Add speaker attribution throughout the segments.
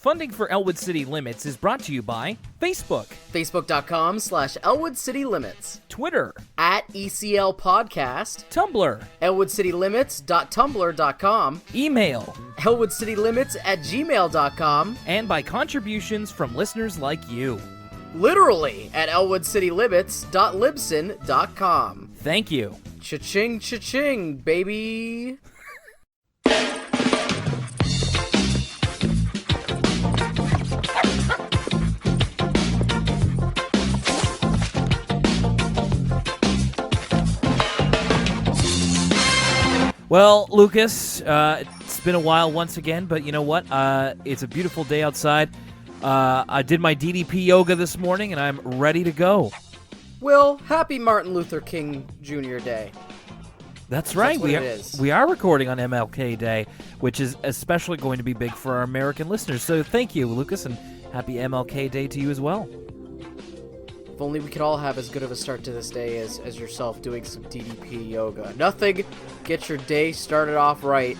Speaker 1: Funding for Elwood City Limits is brought to you by Facebook,
Speaker 2: Facebook.com/Elwood City Limits,
Speaker 1: Twitter,
Speaker 2: @ECL Podcast,
Speaker 1: Tumblr,
Speaker 2: ElwoodCityLimits.tumblr.com,
Speaker 1: email,
Speaker 2: ElwoodCityLimits@gmail.com,
Speaker 1: and by contributions from listeners like you.
Speaker 2: literally at ElwoodCityLimits.libsyn.com.
Speaker 1: Thank you.
Speaker 2: Cha-ching, cha-ching, baby.
Speaker 1: Well, Lucas, it's been a while once again, but you know what? It's a beautiful day outside. I did my DDP yoga this morning, and I'm ready to go.
Speaker 2: Will, happy Martin Luther King Jr. Day.
Speaker 1: That's right.
Speaker 2: That's
Speaker 1: we are recording on MLK Day, which is especially going to be big for our American listeners. So thank you, Lucas, and happy MLK Day to you as well.
Speaker 2: If only we could all have as good of a start to this day as yourself doing some DDP yoga. Nothing gets your day started off right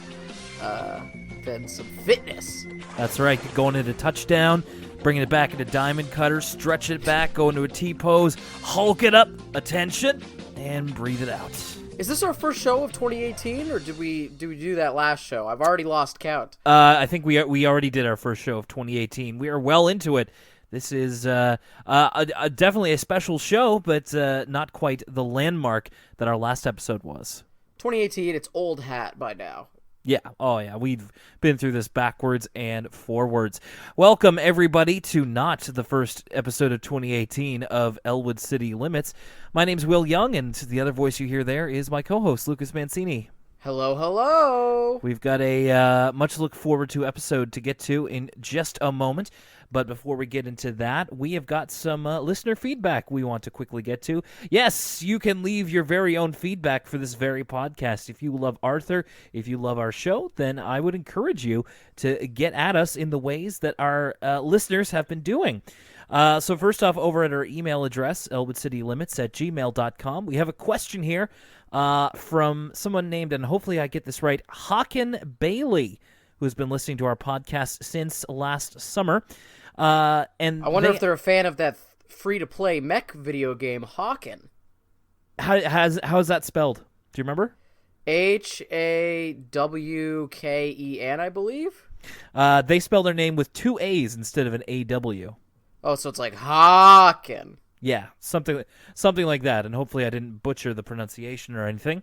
Speaker 2: than some fitness.
Speaker 1: That's right. Going into touchdown, bringing it back into diamond cutter, stretch it back, go into a T-pose, hulk it up, attention, and breathe it out.
Speaker 2: Is this our first show of 2018, or did we do that last show? I've already lost count.
Speaker 1: I think we already did our first show of 2018. We are well into it. This is definitely a special show, but not quite the landmark that our last episode was.
Speaker 2: 2018, it's old hat by now.
Speaker 1: Yeah. Oh, yeah. We've been through this backwards and forwards. Welcome, everybody, to not the first episode of 2018 of Elwood City Limits. My name's Will Young, and the other voice you hear there is my co-host, Lucas Mancini.
Speaker 2: Hello, hello.
Speaker 1: We've got a much look forward to episode to get to in just a moment. But before we get into that, we have got some listener feedback we want to quickly get to. Yes, you can leave your very own feedback for this very podcast. If you love Arthur, if you love our show, then I would encourage you to get at us in the ways that our listeners have been doing. So first off, over at our email address, elwoodcitylimits@gmail.com, we have a question here from someone named, and hopefully I get this right, Hawken Bailey, who's been listening to our podcast since last summer. And
Speaker 2: I wonder if they're a fan of that free-to-play mech video game, Hawken.
Speaker 1: How's that spelled? Do you remember?
Speaker 2: Hawken, I believe?
Speaker 1: They spell their name with two A's instead of an AW.
Speaker 2: Oh, so it's like Hawken.
Speaker 1: Yeah, something like that, and hopefully I didn't butcher the pronunciation or anything.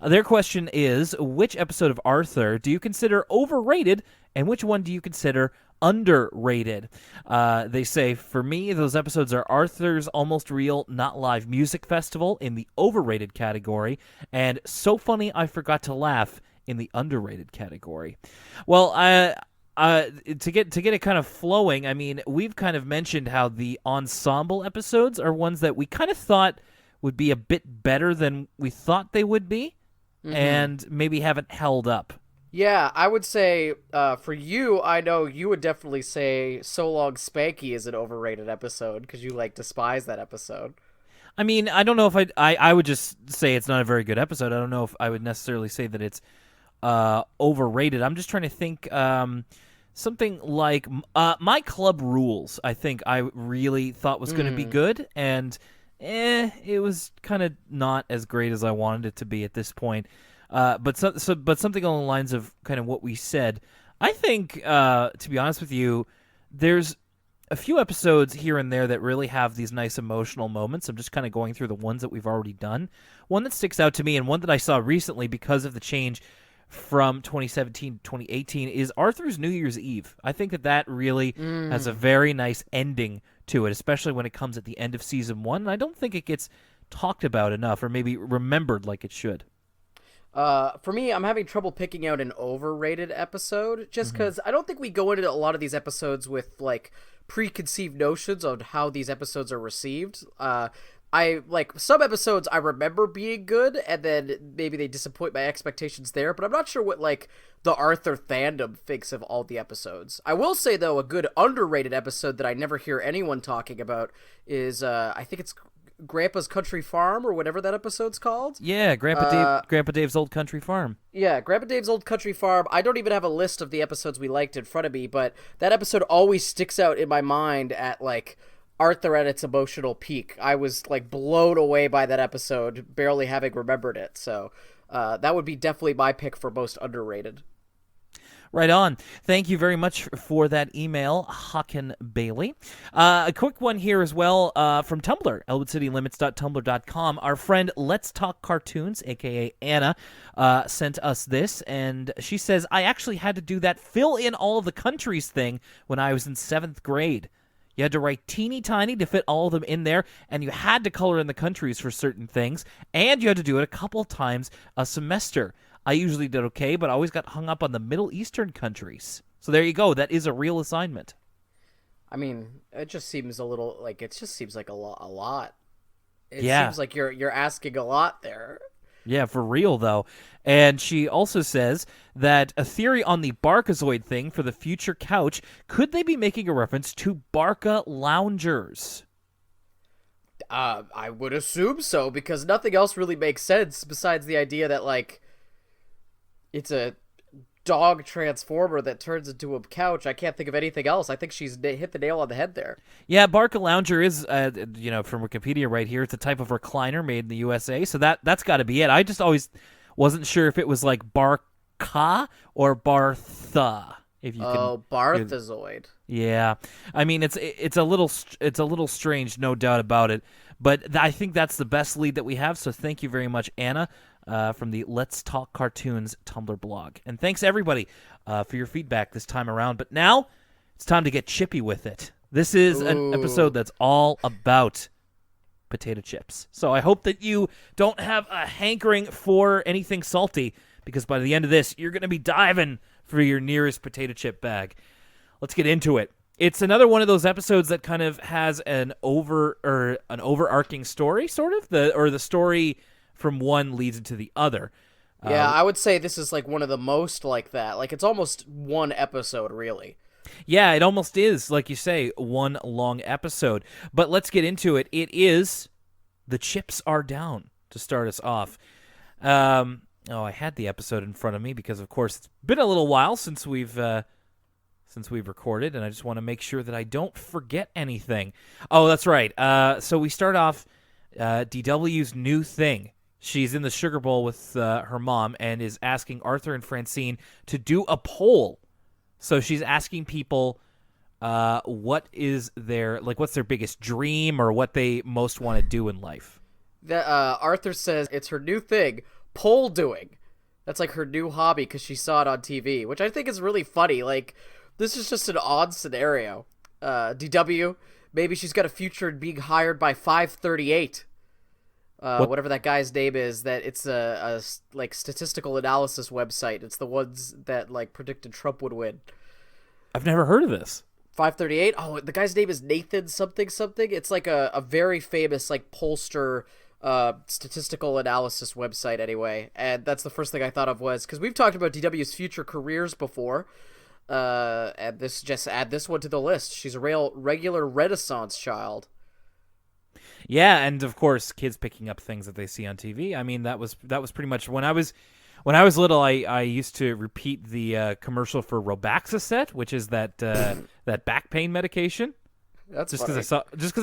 Speaker 1: Their question is, which episode of Arthur do you consider overrated, and which one do you consider underrated? They say, for me, those episodes are Arthur's Almost Real Not Live Music Festival in the overrated category, and So Funny I Forgot to Laugh in the underrated category. Well, to get it kind of flowing, I mean, we've kind of mentioned how the ensemble episodes are ones that we kind of thought would be a bit better than we thought they would be, and maybe haven't held up.
Speaker 2: Yeah, I would say, for you, I know you would definitely say So Long Spanky is an overrated episode, because you, despise that episode.
Speaker 1: I mean, I don't know if I would just say it's not a very good episode. I don't know if I would necessarily say that it's overrated. I'm just trying to think, something like My Club Rules, I think I really thought was going to be good, and it was kind of not as great as I wanted it to be at this point. But something along the lines of kind of what we said. I think, to be honest with you, there's a few episodes here and there that really have these nice emotional moments. I'm just kind of going through the ones that we've already done. One that sticks out to me, and one that I saw recently because of the change from 2017 to 2018, is Arthur's New Year's Eve. I think that really has a very nice ending to it, especially when it comes at the end of season 1. And I don't think it gets talked about enough, or maybe remembered like it should.
Speaker 2: For me, I'm having trouble picking out an overrated episode, just because I don't think we go into a lot of these episodes with preconceived notions of how these episodes are received. Some episodes I remember being good, and then maybe they disappoint my expectations there, but I'm not sure what the Arthur fandom thinks of all the episodes. I will say, though, a good underrated episode that I never hear anyone talking about is I think it's Grandpa's Country Farm or whatever that episode's called.
Speaker 1: Yeah, Grandpa Dave's Old Country Farm.
Speaker 2: Yeah, Grandpa Dave's Old Country Farm. I don't even have a list of the episodes we liked in front of me, but that episode always sticks out in my mind at, like, Arthur at its emotional peak. I was, like, blown away by that episode, barely having remembered it. So that would be definitely my pick for most underrated.
Speaker 1: Right on. Thank you very much for that email, Hakan Bailey. A quick one here as well from Tumblr, elwoodcitylimits.tumblr.com. Our friend Let's Talk Cartoons, a.k.a. Anna, sent us this, and she says, I actually had to do that fill in all of the countries thing when I was in 7th grade. You had to write teeny tiny to fit all of them in there, and you had to color in the countries for certain things, and you had to do it a couple times a semester. I usually did okay, but I always got hung up on the Middle Eastern countries. So there you go. That is a real assignment.
Speaker 2: I mean, it just seems a little like a lot. It
Speaker 1: Yeah.
Speaker 2: seems like you're asking a lot there.
Speaker 1: Yeah, for real, though. And she also says that a theory on the Barcazoid thing for the future couch, could they be making a reference to Barca loungers?
Speaker 2: I would assume so, because nothing else really makes sense besides the idea that, like, it's a dog transformer that turns into a couch. I can't think of anything else. I think she's hit the nail on the head there.
Speaker 1: Yeah, Barca lounger is, from Wikipedia right here, it's a type of recliner made in the USA, so that's got to be it. I just always wasn't sure if it was like Barca or Bartha. If you
Speaker 2: Barthazoid.
Speaker 1: Yeah, I mean it's a little strange, no doubt about it. But I think that's the best lead that we have. So thank you very much, Anna, from the Let's Talk Cartoons Tumblr blog, and thanks everybody for your feedback this time around. But now it's time to get chippy with it. This is an episode that's all about potato chips. So I hope that you don't have a hankering for anything salty, because by the end of this, you're going to be diving for your nearest potato chip bag. Let's get into it. It's another one of those episodes that kind of has an overarching story, sort of, the story from one leads into the other.
Speaker 2: Yeah, I would say this is like one of the most like that. Like, it's almost one episode, really.
Speaker 1: Yeah, it almost is, like you say, one long episode. But let's get into it. It is The Chips Are Down to start us off. I had the episode in front of me because, of course, it's been a little while since we've recorded, and I just want to make sure that I don't forget anything. Oh, that's right. So we start off DW's new thing. She's in the sugar bowl with her mom and is asking Arthur and Francine to do a poll. So she's asking people what's their biggest dream or what they most want to do in life.
Speaker 2: Arthur says it's her new thing, pole doing. That's like her new hobby because she saw it on TV, which I think is really funny. Like, this is just an odd scenario. DW, maybe she's got a future in being hired by 538. Whatever that guy's name is, that it's a like statistical analysis website. It's the ones that like predicted Trump would win.
Speaker 1: I've never heard of this.
Speaker 2: 538? Oh, the guy's name is Nathan something. It's like a very famous like pollster statistical analysis website anyway. And that's the first thing I thought of was, because we've talked about DW's future careers before. And this just add this one to the list. She's a regular Renaissance child.
Speaker 1: Yeah, and of course, kids picking up things that they see on TV. I mean, that was pretty much when I was little. I used to repeat the commercial for Robaxacet, which is that back pain medication.
Speaker 2: That's
Speaker 1: just because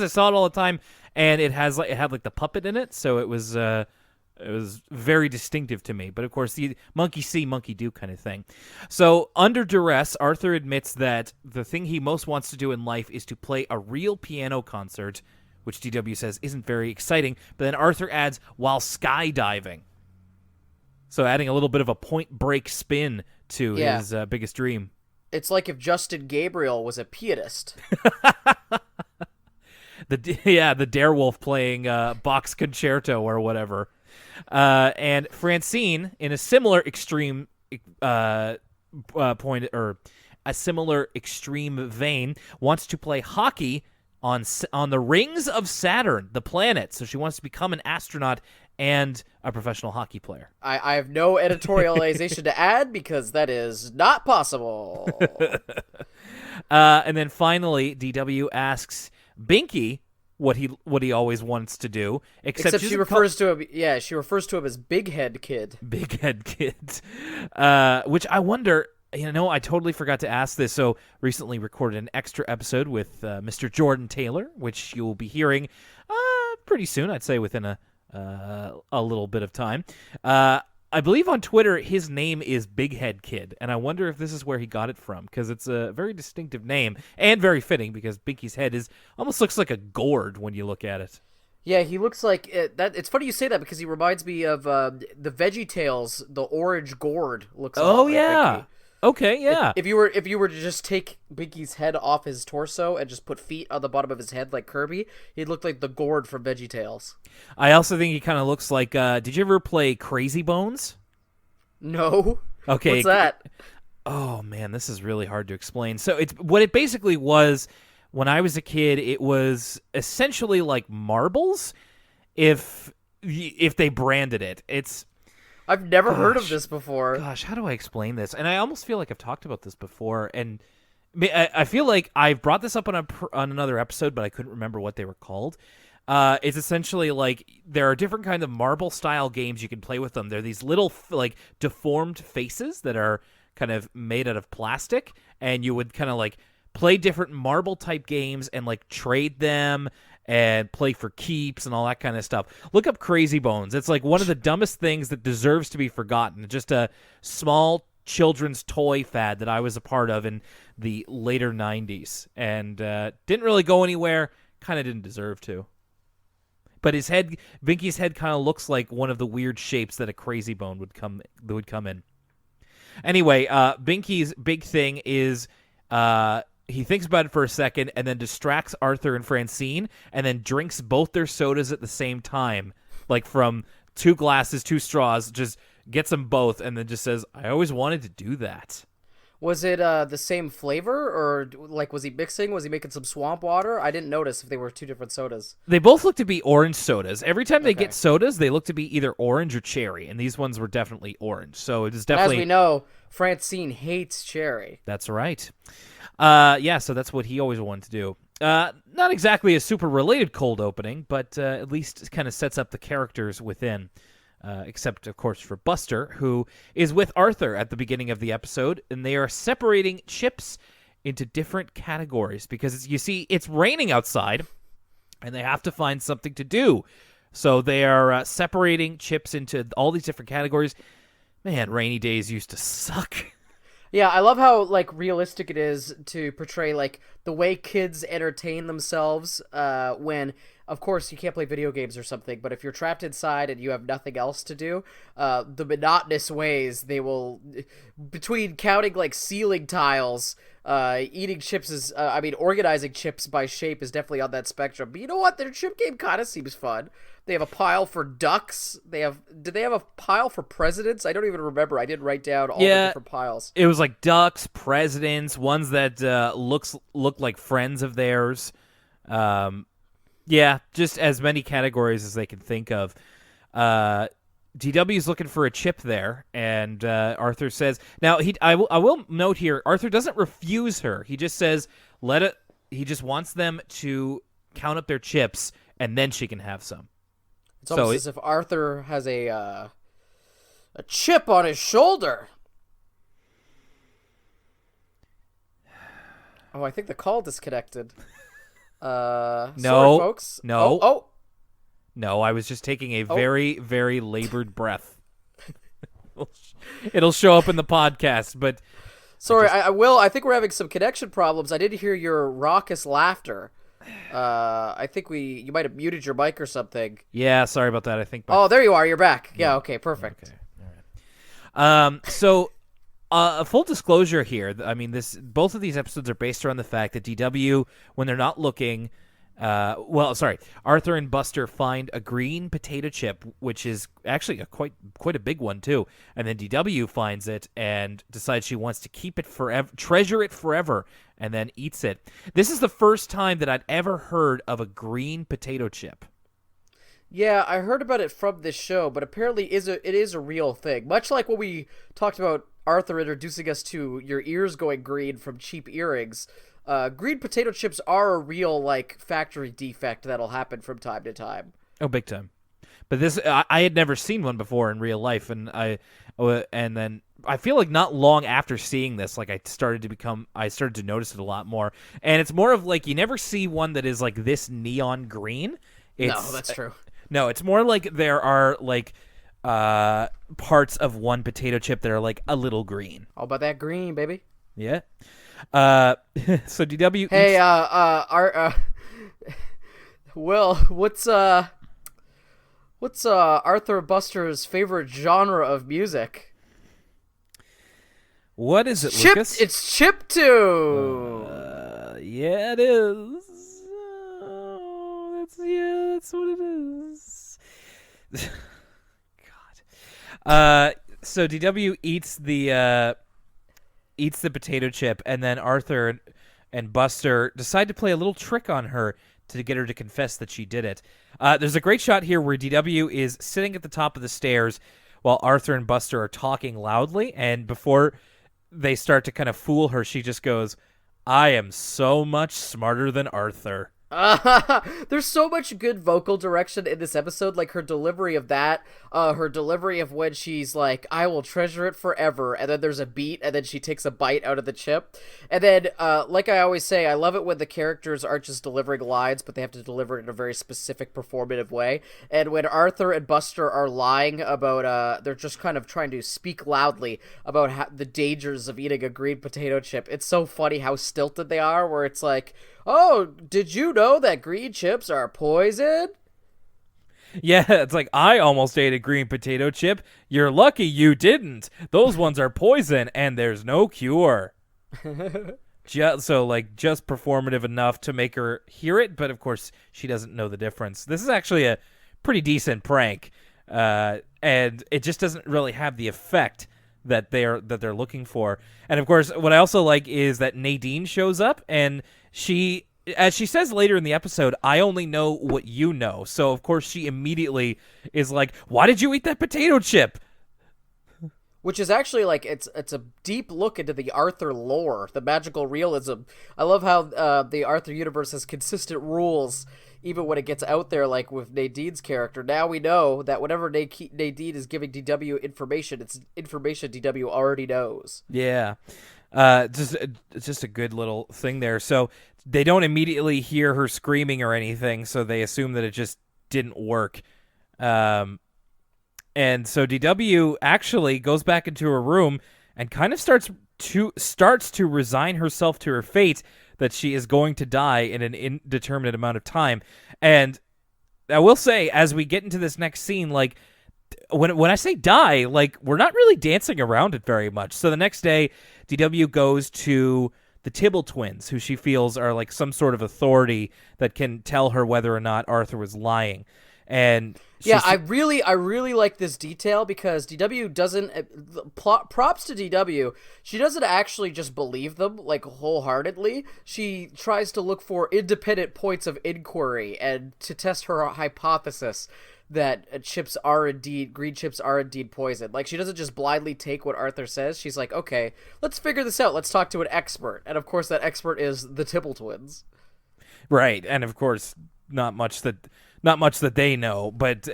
Speaker 1: I saw it all the time, and it had the puppet in it, so it was very distinctive to me. But of course, the monkey see, monkey do kind of thing. So under duress, Arthur admits that the thing he most wants to do in life is to play a real piano concert, which DW says isn't very exciting. But then Arthur adds, while skydiving. So adding a little bit of a Point Break spin to his biggest dream.
Speaker 2: It's like if Justin Gabriel was a pianist.
Speaker 1: The Darewolf playing Bach's Concerto or whatever. And Francine, in a similar extreme point, or a similar extreme vein, wants to play hockey on the rings of Saturn, the planet. So she wants to become an astronaut and a professional hockey player.
Speaker 2: I have no editorialization to add because that is not possible.
Speaker 1: And then finally, DW asks Binky what he always wants to do. Except
Speaker 2: she refers to him. Yeah, she refers to him as Big Head Kid.
Speaker 1: Big Head Kid, which I wonder. I totally forgot to ask this. So recently recorded an extra episode with Mr. Jordan Taylor, which you will be hearing pretty soon. I'd say within a little bit of time. I believe on Twitter his name is Big Head Kid, and I wonder if this is where he got it from, because it's a very distinctive name and very fitting, because Binky's head almost looks like a gourd when you look at it.
Speaker 2: Yeah, he looks like that. It's funny you say that because he reminds me of the VeggieTales. The orange gourd looks.
Speaker 1: Oh
Speaker 2: like
Speaker 1: yeah.
Speaker 2: Binky.
Speaker 1: Okay, yeah.
Speaker 2: If you were to just take Binky's head off his torso and just put feet on the bottom of his head like Kirby, he'd look like the gourd from VeggieTales.
Speaker 1: I also think he kind of looks like. Did you ever play Crazy Bones?
Speaker 2: No.
Speaker 1: Okay.
Speaker 2: What's that?
Speaker 1: Oh man, this is really hard to explain. So what it basically was when I was a kid. It was essentially like marbles, if they branded it.
Speaker 2: I've never heard of this before.
Speaker 1: Gosh, how do I explain this? And I almost feel like I've talked about this before, and I feel like I've brought this up on another episode, but I couldn't remember what they were called. It's essentially like there are different kind of marble-style games you can play with them. They're these little like deformed faces that are kind of made out of plastic, and you would kind of like play different marble-type games and like trade them and play for keeps and all that kind of stuff. Look up Crazy Bones. It's like one of the dumbest things that deserves to be forgotten. Just a small children's toy fad that I was a part of in the later 90s. And didn't really go anywhere. Kind of didn't deserve to. But Binky's head kind of looks like one of the weird shapes that a crazy bone would come in. Anyway, Binky's big thing is... he thinks about it for a second and then distracts Arthur and Francine and then drinks both their sodas at the same time. Like from 2 glasses, 2 straws, just gets them both and then just says, I always wanted to do that.
Speaker 2: Was it the same flavor, or like was he mixing? Was he making some swamp water? I didn't notice if they were 2 different sodas.
Speaker 1: They both look to be orange sodas. Every time they get sodas, they look to be either orange or cherry, and these ones were definitely orange. So it is definitely...
Speaker 2: As we know, Francine hates cherry.
Speaker 1: That's right. So that's what he always wanted to do. Not exactly a super related cold opening, but at least it kind of sets up the characters within. Except, of course, for Buster, who is with Arthur at the beginning of the episode, and they are separating chips into different categories because, you see, it's raining outside, and they have to find something to do. So they are separating chips into all these different categories. Man, rainy days used to suck.
Speaker 2: Yeah, I love how like realistic it is to portray like the way kids entertain themselves when, of course, you can't play video games or something, but if you're trapped inside and you have nothing else to do, the monotonous ways they will, between counting like ceiling tiles, eating chips is, organizing chips by shape is definitely on that spectrum. But you know what? Their chip game kind of seems fun. They have a pile for ducks. Did they have a pile for presidents? I don't even remember. I didn't write down all the different piles.
Speaker 1: It was like ducks, presidents, ones that look like friends of theirs. Just as many categories as they can think of. DW's looking for a chip there, and Arthur says... Now, I will note here, Arthur doesn't refuse her. He just says, he just wants them to count up their chips, and then she can have some.
Speaker 2: It's almost as if Arthur has a chip on his shoulder. Oh, I think the call disconnected.
Speaker 1: No,
Speaker 2: sorry, folks.
Speaker 1: No.
Speaker 2: Oh.
Speaker 1: No, I was just taking a very, very labored breath. It'll show up in the podcast, but...
Speaker 2: Sorry, I think we're having some connection problems. I didn't hear your raucous laughter. I think you might have muted your mic or something.
Speaker 1: Yeah, sorry about that. I think...
Speaker 2: Oh, there you are. You're back. Yeah, okay, perfect.
Speaker 1: Okay. All right. So... a full disclosure here. I mean, both of these episodes are based around the fact that DW, when they're not looking, Arthur and Buster find a green potato chip, which is actually quite a big one too. And then DW finds it and decides she wants to keep it forever, treasure it forever, and then eats it. This is the first time that I'd ever heard of a green potato chip.
Speaker 2: Yeah, I heard about it from this show, but apparently it is a real thing. Much like when we talked about Arthur introducing us to your ears going green from cheap earrings, green potato chips are a real like factory defect that'll happen from time to time.
Speaker 1: Oh, big time. But this, I had never seen one before in real life, and then I feel like not long after seeing this, like I started to notice it a lot more. And it's more of like you never see one that is like this neon green.
Speaker 2: No, that's true.
Speaker 1: No, it's more like there are like parts of one potato chip that are like a little green.
Speaker 2: All about that green, baby.
Speaker 1: Yeah. So DW.
Speaker 2: Hey, Will, what's Arthur Buster's favorite genre of music?
Speaker 1: What is it, Lucas?
Speaker 2: It's chiptune.
Speaker 1: Yeah, it is. That's what it is. God. So DW eats the potato chip, and then Arthur and Buster decide to play a little trick on her to get her to confess that she did it. There's a great shot here where DW is sitting at the top of the stairs while Arthur and Buster are talking loudly, and before they start to kind of fool her, she just goes, "I am so much smarter than Arthur."
Speaker 2: There's so much good vocal direction in this episode, like her delivery of that, her delivery of when she's like, "I will treasure it forever," and then there's a beat, and then she takes a bite out of the chip, and then, like I always say, I love it when the characters aren't just delivering lines, but they have to deliver it in a very specific performative way, and when Arthur and Buster are lying about, they're just kind of trying to speak loudly about the dangers of eating a green potato chip, it's so funny how stilted they are, where it's like, "Oh, did you know that green chips are poison?"
Speaker 1: Yeah, it's like, "I almost ate a green potato chip. You're lucky you didn't. Those ones are poison, and there's no cure." Just performative enough to make her hear it, but of course she doesn't know the difference. This is actually a pretty decent prank, and it just doesn't really have the effect that they're looking for. And of course, what I also like is that Nadine shows up, and she, as she says later in the episode, "I only know what you know." So of course she immediately is like, "Why did you eat that potato chip?"
Speaker 2: Which is actually like it's a deep look into the Arthur lore, the magical realism. I love how the Arthur universe has consistent rules, even when it gets out there, like with Nadine's character. Now we know that whenever Nadine is giving DW information, it's information DW already knows.
Speaker 1: Yeah. Just a good little thing there. So they don't immediately hear her screaming or anything, so they assume that it just didn't work. And so DW actually goes back into her room and kind of starts to resign herself to her fate that she is going to die in an indeterminate amount of time. And I will say, as we get into this next scene, like, when I say die, like, we're not really dancing around it very much. So the next day, DW goes to the Tibble twins, who she feels are like some sort of authority that can tell her whether or not Arthur was lying. And
Speaker 2: yeah, I really like this detail because DW doesn't, props to DW, she doesn't actually just believe them like wholeheartedly. She tries to look for independent points of inquiry and to test her hypothesis that green chips are indeed poison. Like, she doesn't just blindly take what Arthur says. She's like, "Okay, let's figure this out. Let's talk to an expert." And of course that expert is the Tibble twins.
Speaker 1: Right, and of course not much that they know, but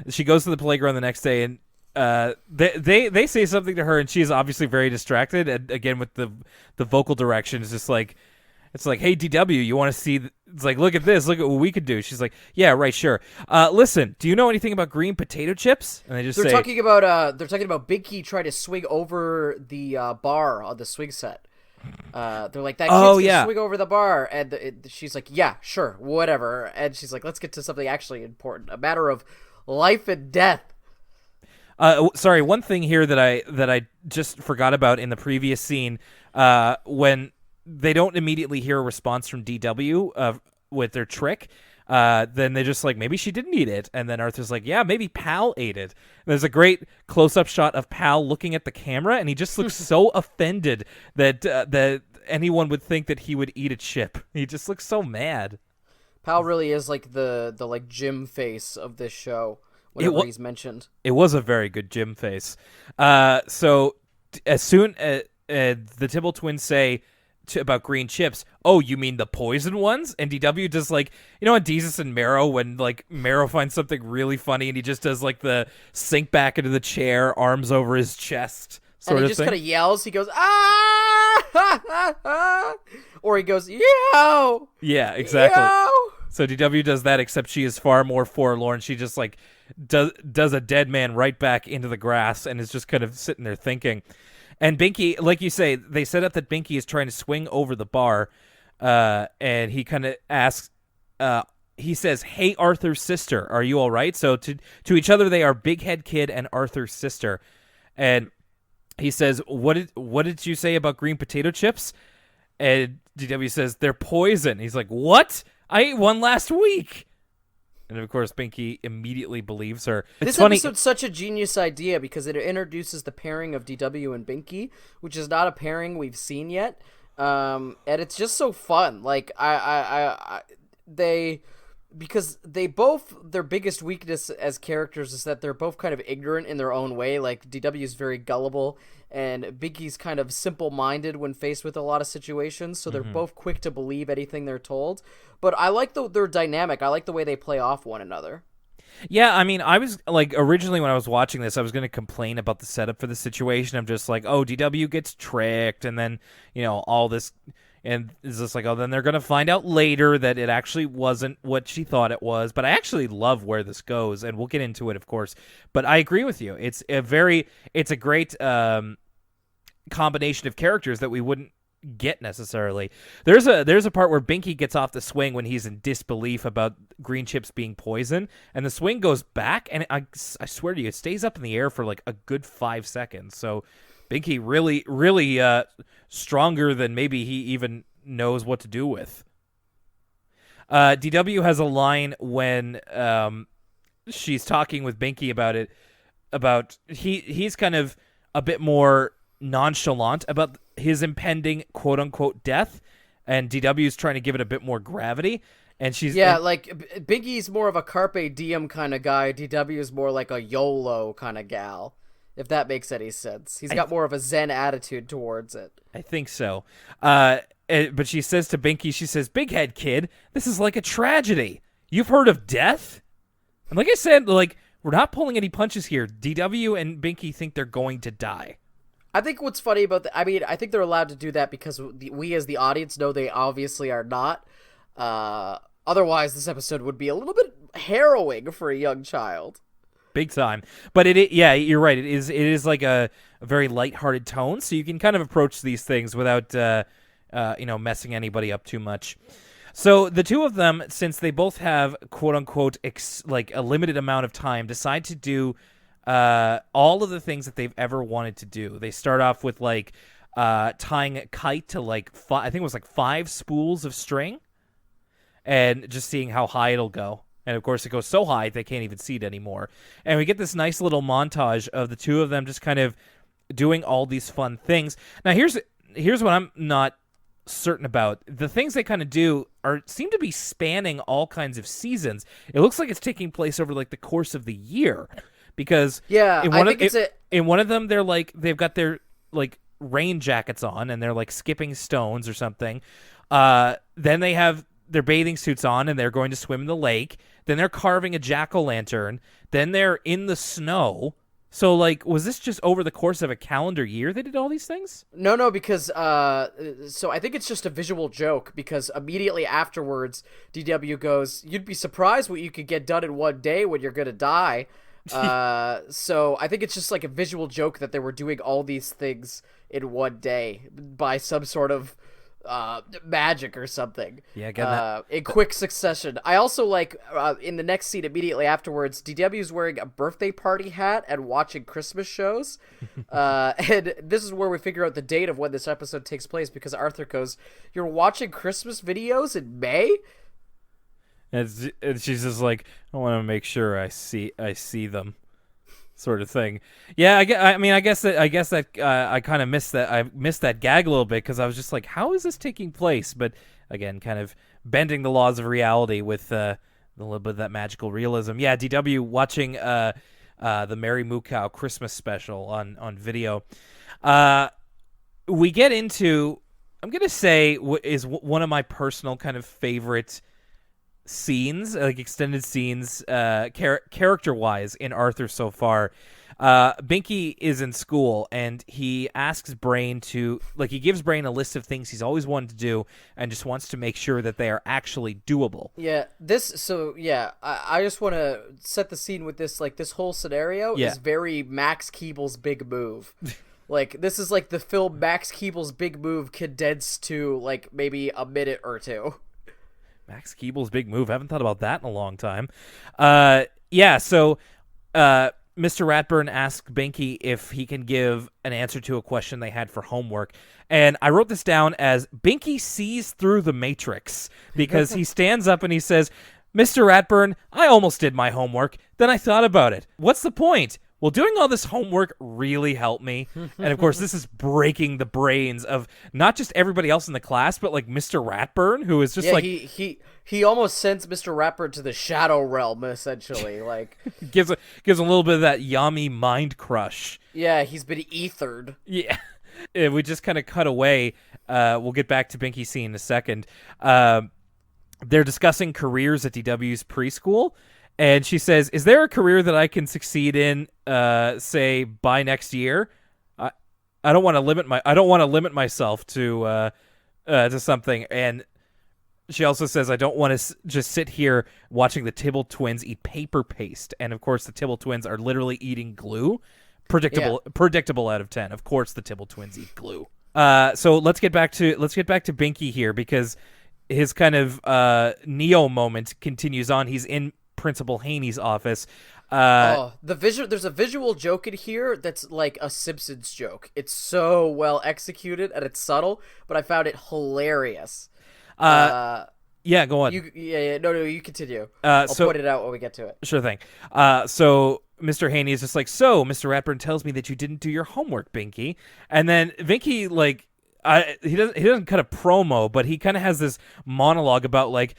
Speaker 1: she goes to the playground the next day, and they say something to her, and she's obviously very distracted. And again, with the vocal direction, it's just like, it's like, "Hey, DW, you want to see?" It's like, "Look at this. Look at what we could do." She's like, "Yeah, right, sure. Listen, do you know anything about green potato chips?" And they're
Speaker 2: talking about Binky trying to swing over the bar on the swing set. They're like, "That kid's gonna swing over the bar," and she's like, "Yeah, sure, whatever." And she's like, "Let's get to something actually important, a matter of life and death."
Speaker 1: Sorry, one thing here that I just forgot about in the previous scene, when they don't immediately hear a response from DW with their trick, then they're just like, "Maybe she didn't eat it." And then Arthur's like, "Yeah, maybe Pal ate it." And there's a great close-up shot of Pal looking at the camera, and he just looks so offended that anyone would think that he would eat a chip. He just looks so mad.
Speaker 2: Pal really is like the like Jim face of this show whenever he's mentioned.
Speaker 1: It was a very good Jim face. So as soon as the Tibble twins say about green chips. Oh, you mean the poison ones? And DW does like, you know, on Desus and Marrow when like Marrow finds something really funny and he just does like the sink back into the chair, arms over his chest sort
Speaker 2: and he
Speaker 1: of
Speaker 2: just
Speaker 1: thing.
Speaker 2: kind of yells. He goes, ah, or he goes, yo,
Speaker 1: Yeah, exactly.
Speaker 2: yo.
Speaker 1: So DW does that, except she is far more forlorn. She just like does a dead man right back into the grass and is just kind of sitting there thinking. And Binky, like you say, they set up that Binky is trying to swing over the bar, and he kind of asks, he says, "Hey, Arthur's sister, are you all right?" So to each other, they are Big Head Kid and Arthur's sister. And he says, "What did you say about green potato chips?" And DW says, "They're poison." He's like, "What? I ate one last week." And of course, Binky immediately believes her.
Speaker 2: This episode's such a genius idea because it introduces the pairing of DW and Binky, which is not a pairing we've seen yet, and it's just so fun. Like because their biggest weakness as characters is that they're both kind of ignorant in their own way. Like DW is very gullible, and Binky's kind of simple-minded when faced with a lot of situations. So they're both quick to believe anything they're told. But I like their dynamic. I like the way they play off one another.
Speaker 1: Yeah, I mean, I was like, originally when I was watching this, I was going to complain about the setup for the situation. I'm just like, oh, DW gets tricked, and then, you know, all this, and it's just like, oh, then they're going to find out later that it actually wasn't what she thought it was. But I actually love where this goes, and we'll get into it, of course. But I agree with you. It's a great combination of characters that we wouldn't get necessarily. There's a part where Binky gets off the swing when he's in disbelief about green chips being poison, and the swing goes back, and I swear to you, it stays up in the air for like a good 5 seconds. So Binky really stronger than maybe he even knows what to do with. DW has a line when she's talking with Binky about he's kind of a bit more nonchalant about his impending quote-unquote death, and DW's trying to give it a bit more gravity, and
Speaker 2: like Binky's more of a carpe diem kind of guy. DW is more like a YOLO kind of gal, if that makes any sense. He's got more of a zen attitude towards it.
Speaker 1: I think so. But she says to Binky, she says, "Big Head Kid, this is like a tragedy. You've heard of death?" And like I said, like, we're not pulling any punches here. DW and Binky think they're going to die.
Speaker 2: I think what's funny about I think they're allowed to do that because we as the audience know they obviously are not. Otherwise, this episode would be a little bit harrowing for a young child.
Speaker 1: Big time. But yeah, you're right. It is like a very lighthearted tone, so you can kind of approach these things without messing anybody up too much. So the two of them, since they both have quote unquote like a limited amount of time, decide to do all of the things that they've ever wanted to do. They start off with like tying a kite to like I think it was like 5 spools of string, and just seeing how high it'll go. And of course, it goes so high they can't even see it anymore. And we get this nice little montage of the two of them just kind of doing all these fun things. Now, here's what I'm not certain about. The things they kind of do seem to be spanning all kinds of seasons. It looks like it's taking place over like the course of the year. Because in one of them, they've got their like rain jackets on and they're like skipping stones or something. Then they have their bathing suits on and they're going to swim in the lake. Then they're carving a jack-o'-lantern. Then they're in the snow. So like, was this just over the course of a calendar year they did all these things?
Speaker 2: No, because so I think it's just a visual joke because immediately afterwards, DW goes, "You'd be surprised what you could get done in one day when you're gonna die." So I think it's just like a visual joke that they were doing all these things in one day by some sort of magic or something.
Speaker 1: Yeah, get that.
Speaker 2: In quick succession. I also like in the next scene immediately afterwards, DW's wearing a birthday party hat and watching Christmas shows. And this is where we figure out the date of when this episode takes place because Arthur goes, "You're watching Christmas videos in May?"
Speaker 1: And she's just like, "I want to make sure I see them," sort of thing. Yeah, I guess that I kind of missed that. I missed that gag a little bit because I was just like, "How is this taking place?" But again, kind of bending the laws of reality with a little bit of that magical realism. Yeah, DW watching the Mary Moo Cow Christmas special on video. We get into I'm gonna say one of my personal kind of favorite scenes, like extended scenes, character-wise in Arthur so far. Binky is in school, and he asks Brain he gives Brain a list of things he's always wanted to do, and just wants to make sure that they are actually doable.
Speaker 2: Yeah, I just want to set the scene with this. Like, this whole scenario is very Max Keeble's Big Move. Like, this is like the film Max Keeble's Big Move condensed to, like, maybe a minute or two.
Speaker 1: Max Keeble's Big Move. I haven't thought about that in a long time. So Mr. Ratburn asked Binky if he can give an answer to a question they had for homework. And I wrote this down as Binky sees through the Matrix, because he stands up and he says, Mr. Ratburn, I almost did my homework. Then I thought about it. What's the point? Will doing all this homework really help me? And of course, this is breaking the brains of not just everybody else in the class, but like Mr. Ratburn, who is just
Speaker 2: he almost sends Mr. Ratburn to the shadow realm, essentially. Like,
Speaker 1: gives a little bit of that Yami mind crush.
Speaker 2: Yeah, he's been ethered.
Speaker 1: Yeah. We just kind of cut away. We'll get back to Binky's scene in a second. They're discussing careers at DW's preschool. And she says, "Is there a career that I can succeed in, say, by next year? I don't want to limit myself to something." And she also says, "I don't want to just sit here watching the Tibble twins eat paper paste." And of course, the Tibble twins are literally eating glue. Predictable out of 10. Of course, the Tibble twins eat glue. So let's get back to Binky here, because his kind of Neo moment continues on. He's in Principal Haney's office.
Speaker 2: There's a visual joke in here that's like a Simpsons joke. It's so well executed and it's subtle, but I found it hilarious.
Speaker 1: Yeah, go on.
Speaker 2: You continue. I'll point it out when we get to it.
Speaker 1: Sure thing. So Mr. Haney is just like, "So Mr. Ratburn tells me that you didn't do your homework, Binky." And then Binky, like, he doesn't cut a promo, but he kind of has this monologue about, like,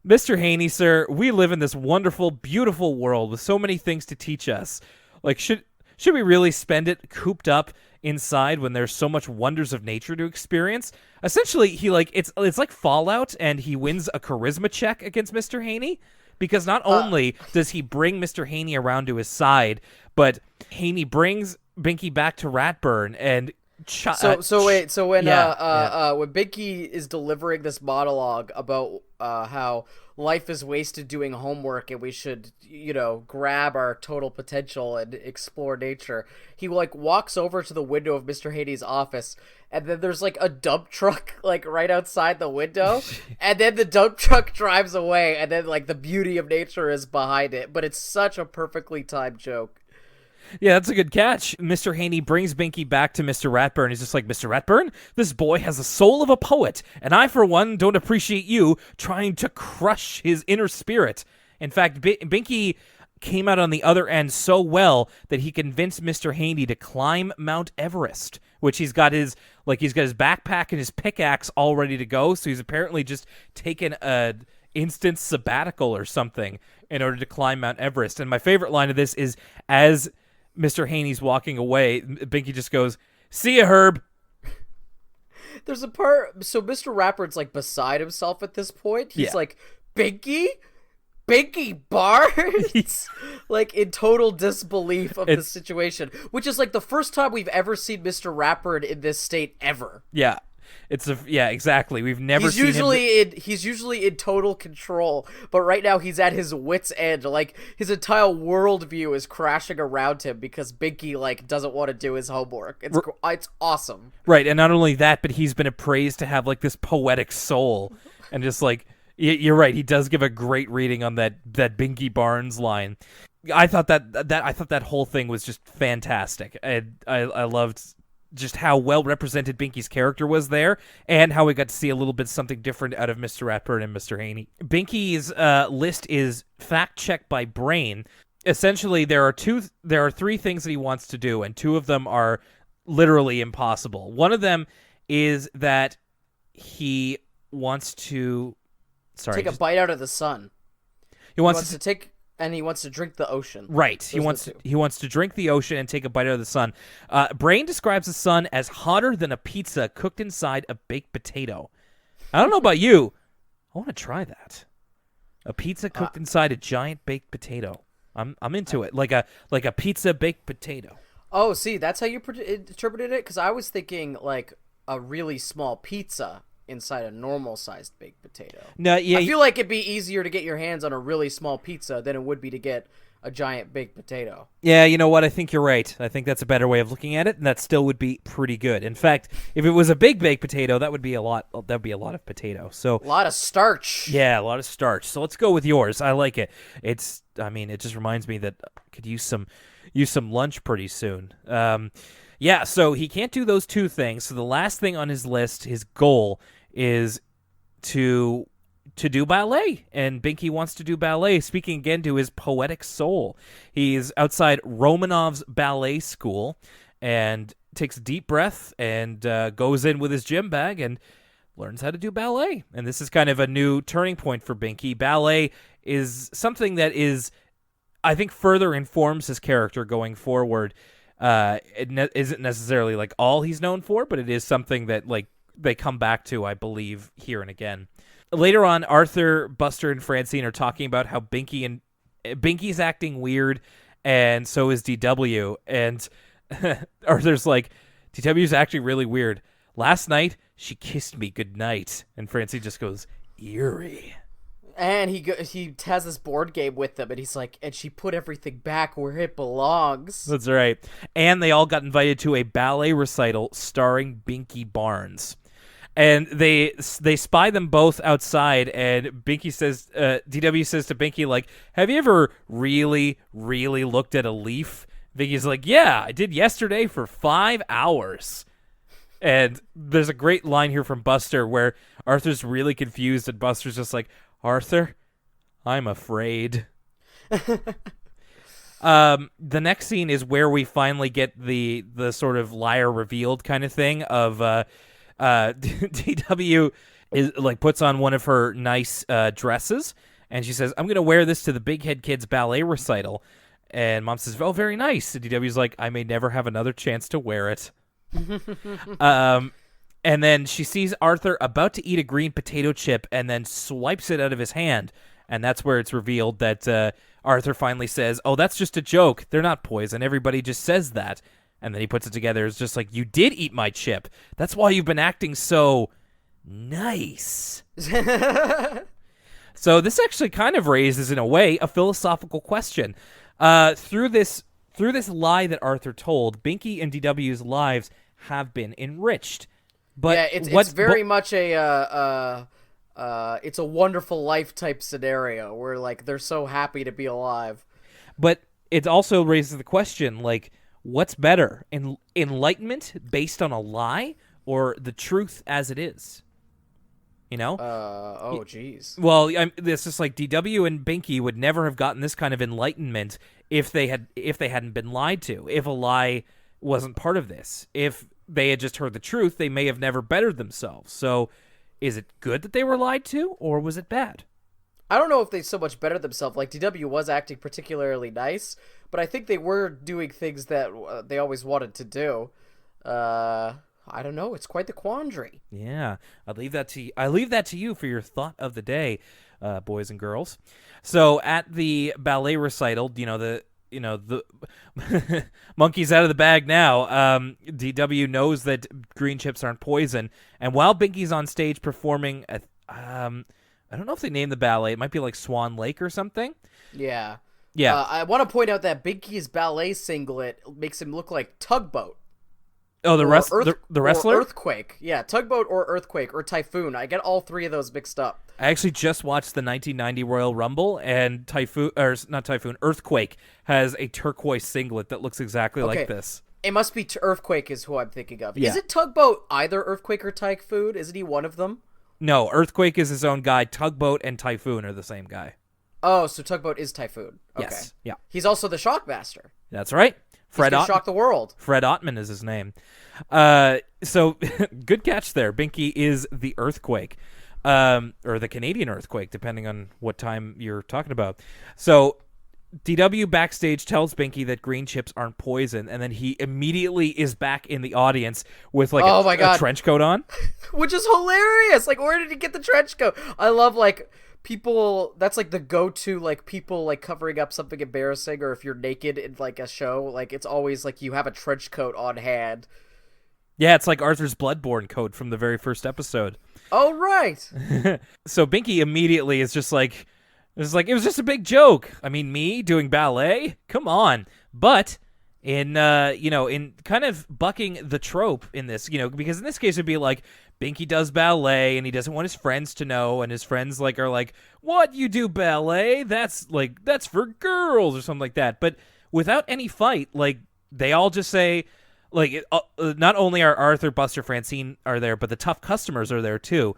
Speaker 1: "Mr. Haney, sir, we live in this wonderful, beautiful world with so many things to teach us. Like, should we really spend it cooped up inside when there's so much wonders of nature to experience?" Essentially, he it's like Fallout, and he wins a charisma check against Mr. Haney, because not only does he bring Mr. Haney around to his side, but Haney brings Binky back to Ratburn and.
Speaker 2: When Binky is delivering this monologue about how life is wasted doing homework and we should, grab our total potential and explore nature, he walks over to the window of Mr. Haney's office, and then there's a dump truck right outside the window, and then the dump truck drives away, and then the beauty of nature is behind it. But it's such a perfectly timed joke.
Speaker 1: Yeah, that's a good catch. Mr. Haney brings Binky back to Mr. Ratburn. He's just like, "Mr. Ratburn, this boy has the soul of a poet, and I, for one, don't appreciate you trying to crush his inner spirit." In fact, Binky came out on the other end so well that he convinced Mr. Haney to climb Mount Everest, which he's got his backpack and his pickaxe all ready to go, so he's apparently just taken an instant sabbatical or something in order to climb Mount Everest. And my favorite line of this is, as Mr. Haney's walking away, Binky just goes, "See ya, Herb."
Speaker 2: There's a part, so Mr. Ratburn's beside himself at this point. He's like, "Binky? Binky Barnes?" In total disbelief of the situation, which is the first time we've ever seen Mr. Ratburn in this state ever.
Speaker 1: Yeah. Exactly. We've never seen him.
Speaker 2: He's usually in total control, but right now he's at his wit's end. His entire worldview is crashing around him because Binky doesn't want to do his homework. It's awesome.
Speaker 1: Right, and not only that, but he's been appraised to have this poetic soul, and just you're right. He does give a great reading on that Binky Barnes line. I thought that whole thing was just fantastic. I loved just how well represented Binky's character was there, and how we got to see a little bit something different out of Mr. Ratburn and Mr. Haney. Binky's list is fact-checked by Brain. Essentially, there are three things that he wants to do, and two of them are literally impossible. One of them is that he wants to
Speaker 2: take a bite out of the sun.
Speaker 1: He wants to
Speaker 2: take And he wants to drink the ocean.
Speaker 1: Right.
Speaker 2: Those are the two.
Speaker 1: He wants to drink the ocean and take a bite out of the sun. Brain describes the sun as hotter than a pizza cooked inside a baked potato. I don't know about you. I want to try that. A pizza cooked inside a giant baked potato. I'm into it. Like a pizza baked potato.
Speaker 2: Oh, see, that's how you interpreted it? Because I was thinking like a really small pizza inside a normal-sized baked potato.
Speaker 1: No, yeah.
Speaker 2: I feel like it'd be easier to get your hands on a really small pizza than it would be to get a giant baked potato.
Speaker 1: Yeah, you know what? I think you're right. I think that's a better way of looking at it, and that still would be pretty good. In fact, if it was a big baked potato, that would be a lot. That would be a lot of potato. So
Speaker 2: A lot of starch.
Speaker 1: yeah, a lot of starch. So let's go with yours. I like it. I mean, it just reminds me that I could use some lunch pretty soon. Yeah, so he can't do those two things. So the last thing on his list, his goal, is to do ballet. And Binky wants to do ballet, speaking again to his poetic soul. He's outside Romanov's ballet school and takes a deep breath and goes in with his gym bag and learns how to do ballet. And this is kind of a new turning point for Binky. Ballet is something that is, I think, further informs his character going forward. Isn't necessarily like all he's known for, but it is something that like they come back to, I believe, here and again. Later on, Arthur, Buster, and Francine are talking about how Binky's acting weird, and so is D.W. And Arthur's like, D.W.'s acting really weird. Last night, she kissed me goodnight. And Francine just goes, eerie.
Speaker 2: And he has this board game with them, and he's like, and she put everything back where it belongs.
Speaker 1: That's right. And they all got invited to a ballet recital starring Binky Barnes. And they spy them both outside, and Binky says, DW says to Binky, like, have you ever really, really looked at a leaf? Binky's like, yeah, I did yesterday for 5 hours. And there's a great line here from Buster where Arthur's really confused, and Buster's just like, Arthur, I'm afraid. The next scene is where we finally get the sort of liar revealed kind of thing of DW is like puts on one of her nice dresses, and she says, I'm gonna wear this to the Big Head Kids ballet recital. And Mom says, oh, very nice. And DW's like, I may never have another chance to wear it. And then she sees Arthur about to eat a green potato chip and then swipes it out of his hand. And that's where it's revealed that Arthur finally says, oh, that's just a joke. They're not poison. Everybody just says that. And then he puts it together. It's just like, you did eat my chip. That's why you've been acting so nice. So this actually kind of raises, in a way, a philosophical question. Through this lie that Arthur told, Binky and DW's lives have been enriched. But
Speaker 2: yeah, it's very much a it's a wonderful life type scenario where like they're so happy to be alive.
Speaker 1: But it also raises the question, like, what's better, enlightenment based on a lie or the truth as it is? You know?
Speaker 2: Oh, jeez.
Speaker 1: Well, it's just like DW and Binky would never have gotten this kind of enlightenment if they hadn't been lied to. If a lie wasn't part of this, if they had just heard the truth, they may have never bettered themselves. So, is it good that they were lied to, or was it bad?
Speaker 2: I don't know if they so much bettered themselves. Like, DW was acting particularly nice, but I think they were doing things that they always wanted to do. I don't know. It's quite the quandary.
Speaker 1: Yeah, I leave that to you for your thought of the day, boys and girls. So at the ballet recital, the monkey's out of the bag now. DW knows that green chips aren't poison, and while Binky's on stage performing, I don't know if they named the ballet. It might be like Swan Lake or something.
Speaker 2: Yeah.
Speaker 1: Yeah.
Speaker 2: I want to point out that Binky's ballet singlet makes him look like Tugboat.
Speaker 1: Oh, the wrestler?
Speaker 2: Or Earthquake. Yeah, Tugboat or Earthquake or Typhoon. I get all three of those mixed up.
Speaker 1: I actually just watched the 1990 Royal Rumble, and Earthquake has a turquoise singlet that looks exactly like this.
Speaker 2: It must be Earthquake is who I'm thinking of.
Speaker 1: Yeah.
Speaker 2: Is it Tugboat either Earthquake or Typhoon? Isn't he one of them?
Speaker 1: No, Earthquake is his own guy. Tugboat and Typhoon are the same guy.
Speaker 2: Oh, so Tugboat is Typhoon. Okay.
Speaker 1: Yes. Yeah.
Speaker 2: He's also the Shockmaster.
Speaker 1: That's right.
Speaker 2: He's gonna shock the world.
Speaker 1: Fred Ottman is his name. So good catch there. Binky is the Earthquake, or the Canadian Earthquake, depending on what time you're talking about. So DW backstage tells Binky that green chips aren't poison, and then he immediately is back in the audience with like
Speaker 2: Oh my God.
Speaker 1: a trench coat on.
Speaker 2: Which is hilarious. Like, where did he get the trench coat? I love, like, people, that's like the go-to, like, people like covering up something embarrassing, or if you're naked in like a show, like, it's always like you have a trench coat on hand.
Speaker 1: Yeah, it's like Arthur's Bloodborne coat from the very first episode.
Speaker 2: Oh, right.
Speaker 1: So Binky immediately is just like, it was just a big joke. I mean, me doing ballet? Come on. But in in kind of bucking the trope in this, because in this case it'd be like Binky does ballet and he doesn't want his friends to know, and his friends like are like, "What, you do ballet? That's for girls," or something like that. But without any fight, like they all just say, like, not only are Arthur, Buster, Francine are there, but the tough customers are there too.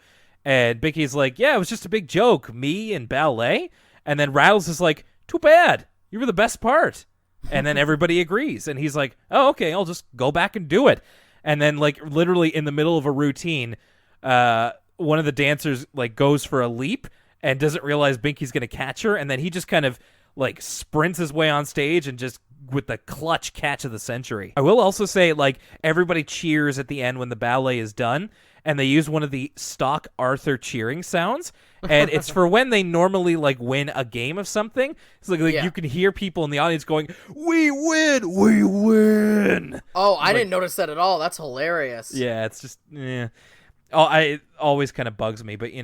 Speaker 1: And Binky's like, yeah, it was just a big joke, me and ballet. And then Rattles is like, too bad, you were the best part. And then everybody agrees. And he's like, oh, okay, I'll just go back and do it. And then, like, literally in the middle of a routine, one of the dancers, like, goes for a leap and doesn't realize Binky's going to catch her. And then he just kind of, like, sprints his way on stage and just with the clutch catch of the century. I will also say, like, everybody cheers at the end when the ballet is done, and they use one of the stock Arthur cheering sounds, and it's for when they normally, like, win a game of something. It's like you can hear people in the audience going, "We win! We win!"
Speaker 2: Oh, I didn't notice that at all. That's hilarious.
Speaker 1: Yeah, it's just, it always kind of bugs me, but, you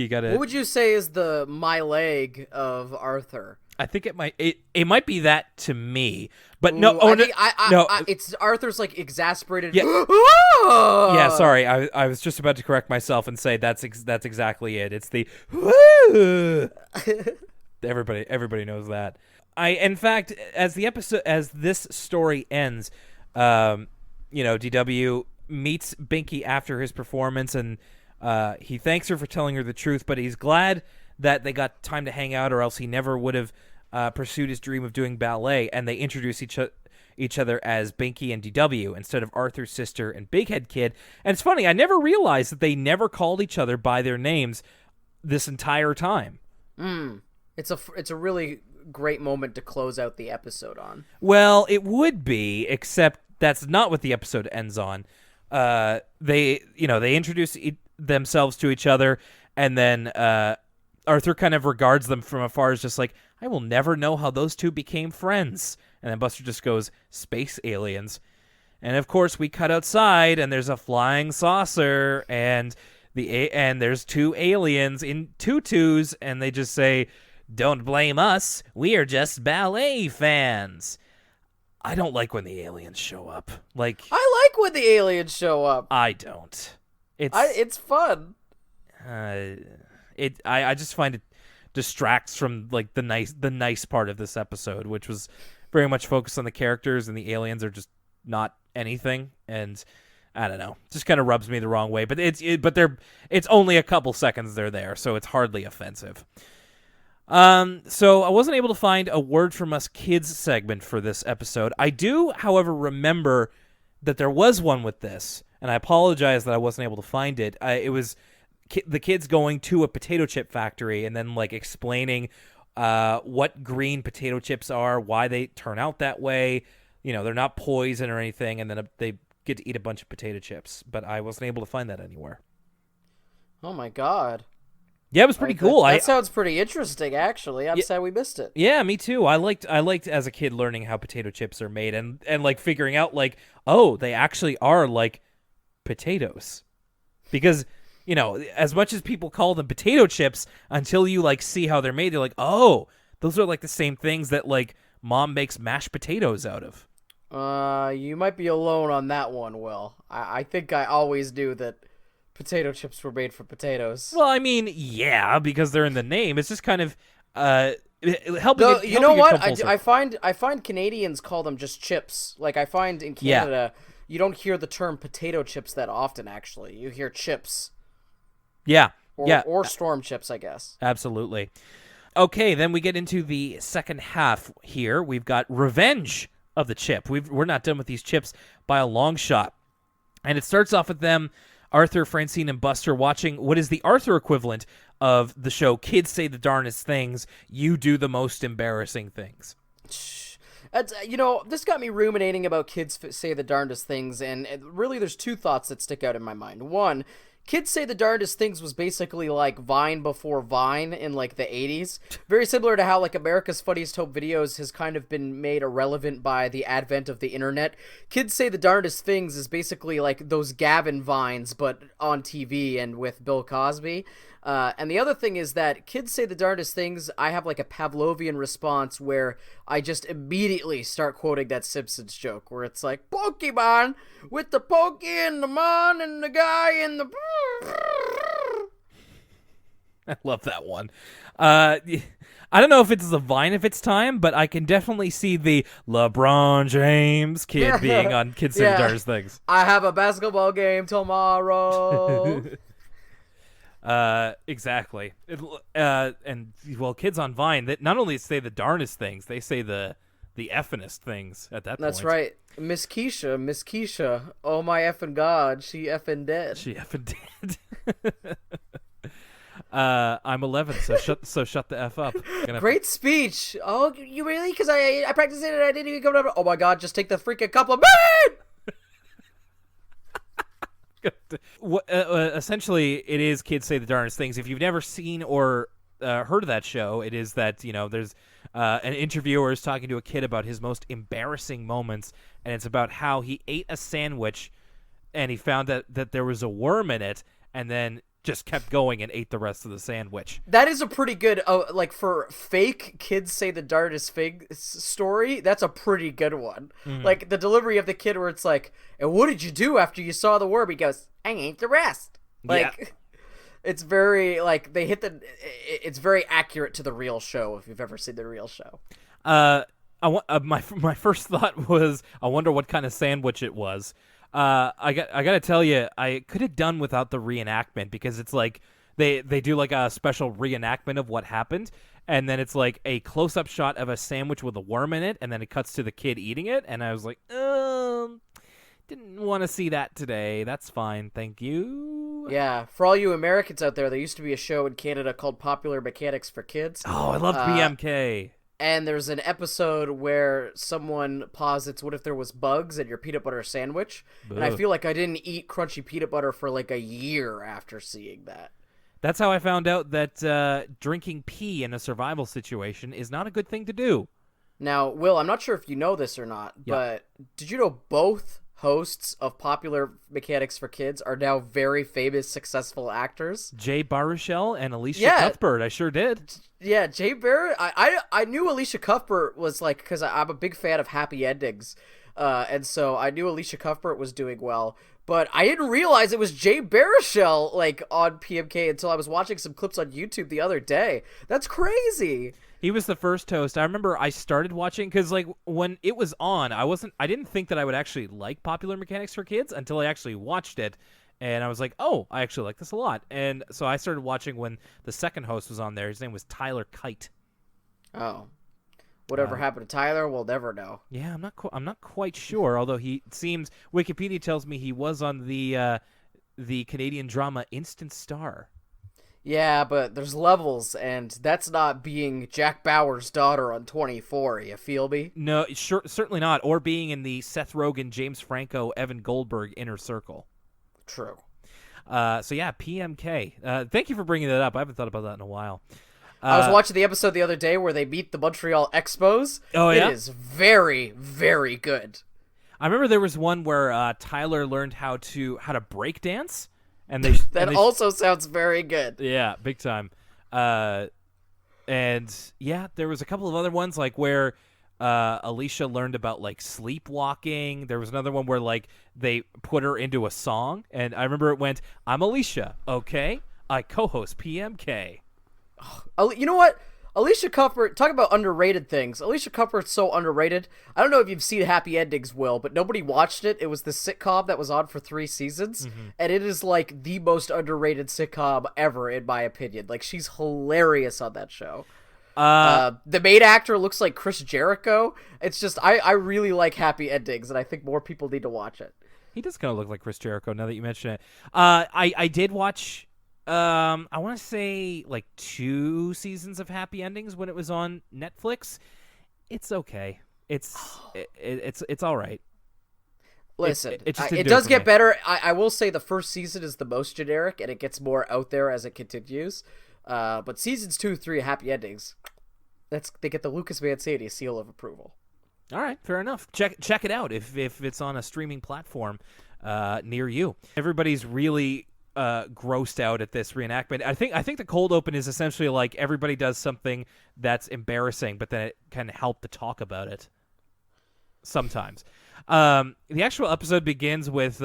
Speaker 1: gotta...
Speaker 2: What would you say is the my leg of Arthur?
Speaker 1: I think it might be that to me, but
Speaker 2: Ooh,
Speaker 1: no. Oh, no,
Speaker 2: it's Arthur's like exasperated.
Speaker 1: Yeah, yeah. Sorry, I was just about to correct myself and say that's exactly it. It's the everybody knows that. In fact, as this story ends, DW meets Binky after his performance, and he thanks her for telling her the truth, but he's glad that they got time to hang out, or else he never would have pursued his dream of doing ballet. And they introduce each other as Binky and D.W. instead of Arthur's sister and Big Head Kid. And it's funny, I never realized that they never called each other by their names this entire time.
Speaker 2: It's a really great moment to close out the episode on.
Speaker 1: Well, it would be, except that's not what the episode ends on. They introduce themselves to each other, and then Arthur kind of regards them from afar as just like, I will never know how those two became friends. And then Buster just goes, space aliens. And of course we cut outside, and there's a flying saucer, and there's two aliens in tutus, and they just say, don't blame us, we are just ballet fans. I don't like when the aliens show up. Like,
Speaker 2: I like when the aliens show up.
Speaker 1: I don't.
Speaker 2: It's fun.
Speaker 1: I just find it distracts from like the nice part of this episode, which was very much focused on the characters, and the aliens are just not anything. And I don't know, just kind of rubs me the wrong way. But it's only a couple seconds they're there, so it's hardly offensive. So I wasn't able to find a Word From Us Kids segment for this episode. I do, however, remember that there was one with this, and I apologize that I wasn't able to find it. It was the kids going to a potato chip factory and then like explaining what green potato chips are, why they turn out that way. They're not poison or anything, and then they get to eat a bunch of potato chips. But I wasn't able to find that anywhere.
Speaker 2: Oh my God.
Speaker 1: Yeah, it was pretty cool.
Speaker 2: That sounds pretty interesting, actually. I'm sad we missed it.
Speaker 1: Yeah, me too. I liked as a kid learning how potato chips are made, and like figuring out like, oh, they actually are like potatoes. Because, as much as people call them potato chips, until you like see how they're made, they're like, oh, those are like the same things that like mom makes mashed potatoes out of.
Speaker 2: You might be alone on that one, Will. I think I always knew that potato chips were made from potatoes.
Speaker 1: Well, I mean, yeah, because they're in the name. It's just kind of helping.
Speaker 2: You know what? I find Canadians call them just chips. Like I find in Canada, you don't hear the term potato chips that often. Actually, you hear chips.
Speaker 1: Yeah.
Speaker 2: Or storm chips, I guess.
Speaker 1: Absolutely. Okay, then we get into the second half here. We've got Revenge of the Chip. We're not done with these chips by a long shot. And it starts off with them, Arthur, Francine, and Buster, watching what is the Arthur equivalent of the show Kids Say the Darndest Things, you do the most embarrassing things.
Speaker 2: This got me ruminating about Kids Say the Darndest Things, and really there's two thoughts that stick out in my mind. One, Kids Say the Darndest Things was basically like Vine before Vine in like the 80s. Very similar to how like America's Funniest Home Videos has kind of been made irrelevant by the advent of the internet. Kids Say the Darndest Things is basically like those Gavin Vines, but on TV and with Bill Cosby. And the other thing is that Kids Say the Darndest Things, I have like a Pavlovian response where I just immediately start quoting that Simpsons joke where it's like, Pokemon with the pokey and the mon and the guy and the...
Speaker 1: I love that one. I don't know if it's a Vine if it's time, but I can definitely see the LeBron James kid being on Kids Say the Darndest Things.
Speaker 2: I have a basketball game tomorrow.
Speaker 1: Exactly. And well, kids on Vine that not only say the darnest things, they say the effinest things at that point.
Speaker 2: That's right. Miss Keisha. Oh my effing god, she effing dead.
Speaker 1: She effing dead. I'm 11, so shut the f up.
Speaker 2: Great speech. Oh, you really? Because I practiced it and I didn't even come up. Oh my god, just take the freaking compliment.
Speaker 1: Essentially, it is Kids Say the Darndest Things. If you've never seen or heard of that show, it is that there's an interviewer is talking to a kid about his most embarrassing moments, and it's about how he ate a sandwich and he found that there was a worm in it, and then just kept going and ate the rest of the sandwich.
Speaker 2: That is a pretty good, like for fake Kids Say the Darndest Things story, that's a pretty good one. Mm-hmm. Like the delivery of the kid where it's like, and what did you do after you saw the worm? He goes, I ate the rest. Like, it's very, like, it's very accurate to the real show if you've ever seen the real show.
Speaker 1: My first thought was, I wonder what kind of sandwich it was. I gotta tell you, I could have done without the reenactment because it's like they do like a special reenactment of what happened, and then it's like a close-up shot of a sandwich with a worm in it, and then it cuts to the kid eating it, and I was like, didn't want to see that today. That's fine, thank you.
Speaker 2: Yeah, for all you Americans out there used to be a show in Canada called Popular Mechanics for Kids.
Speaker 1: Oh, I love BMK.
Speaker 2: And there's an episode where someone posits, what if there was bugs in your peanut butter sandwich? Ugh. And I feel like I didn't eat crunchy peanut butter for like a year after seeing that.
Speaker 1: That's how I found out that drinking pee in a survival situation is not a good thing to do.
Speaker 2: Now, Will, I'm not sure if you know this or not, but did you know both hosts of Popular Mechanics for Kids are now very famous, successful actors?
Speaker 1: Jay Baruchel and Alicia Cuthbert. I sure did.
Speaker 2: Yeah, Jay Barrett. I knew Alicia Cuthbert was like, because I'm a big fan of happy endings, and so I knew Alicia Cuthbert was doing well. But I didn't realize it was Jay Baruchel like on PMK until I was watching some clips on YouTube the other day. That's crazy.
Speaker 1: He was the first host. I remember I started watching because, like, when it was on, I didn't think that I would actually like Popular Mechanics for Kids until I actually watched it, and I was like, oh, I actually like this a lot. And so I started watching when the second host was on there. His name was Tyler Kite.
Speaker 2: Oh, whatever happened to Tyler, we'll never know.
Speaker 1: Yeah, I'm not quite sure. Although Wikipedia tells me he was on the Canadian drama Instant Star.
Speaker 2: Yeah, but there's levels, and that's not being Jack Bauer's daughter on 24, you feel me?
Speaker 1: No, certainly not. Or being in the Seth Rogen, James Franco, Evan Goldberg inner circle.
Speaker 2: True.
Speaker 1: So yeah, PMK. Thank you for bringing that up. I haven't thought about that in a while.
Speaker 2: I was watching the episode the other day where they meet the Montreal Expos.
Speaker 1: Oh, yeah?
Speaker 2: It is very, very good.
Speaker 1: I remember there was one where Tyler learned how to break dance. And
Speaker 2: also sounds very good.
Speaker 1: Yeah, big time. And yeah, there was a couple of other ones like where Alicia learned about like sleepwalking. There was another one where like they put her into a song, and I remember it went, "I'm Alicia, okay? I co-host PMK."
Speaker 2: You know what? Alicia Cuthbert, talk about underrated things. Alicia Cuthbert's so underrated. I don't know if you've seen Happy Endings, Will, but nobody watched it. It was the sitcom that was on for 3 seasons, and it is like the most underrated sitcom ever, in my opinion. Like, she's hilarious on that show. The main actor looks like Chris Jericho. It's just, I really like Happy Endings, and I think more people need to watch it.
Speaker 1: He does kind of look like Chris Jericho now that you mention it. I did watch I want to say like 2 seasons of Happy Endings when it was on Netflix. It's okay. It's all right.
Speaker 2: Listen,
Speaker 1: it just
Speaker 2: it
Speaker 1: didn't do
Speaker 2: does
Speaker 1: for
Speaker 2: get
Speaker 1: me.
Speaker 2: better. I will say the first season is the most generic, and it gets more out there as it continues. But seasons 2, 3, Happy Endings, they get the Lucas Van Sant seal of approval.
Speaker 1: All right, fair enough. Check it out if it's on a streaming platform near you. Everybody's really grossed out at this reenactment. I think the cold open is essentially like everybody does something that's embarrassing, but then it can help to talk about it. Sometimes. The actual episode begins with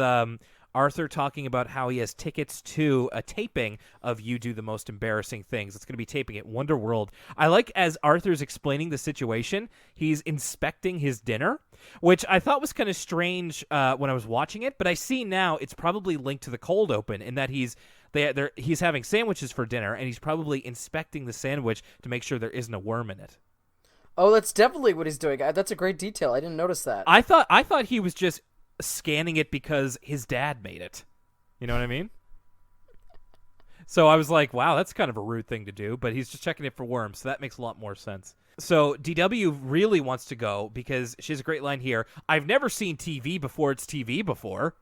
Speaker 1: Arthur talking about how he has tickets to a taping of You Do the Most Embarrassing Things. It's going to be taping at Wonderworld. I like as Arthur's explaining the situation, he's inspecting his dinner, which I thought was kind of strange when I was watching it, but I see now it's probably linked to the cold open in that he's having sandwiches for dinner, and he's probably inspecting the sandwich to make sure there isn't a worm in it.
Speaker 2: Oh, that's definitely what he's doing. That's a great detail. I didn't notice that.
Speaker 1: I thought he was just scanning it because his dad made it. You know what I mean? So I was like, wow, that's kind of a rude thing to do, but he's just checking it for worms, so that makes a lot more sense. So DW really wants to go because she has a great line here. I've never seen TV before it's TV before,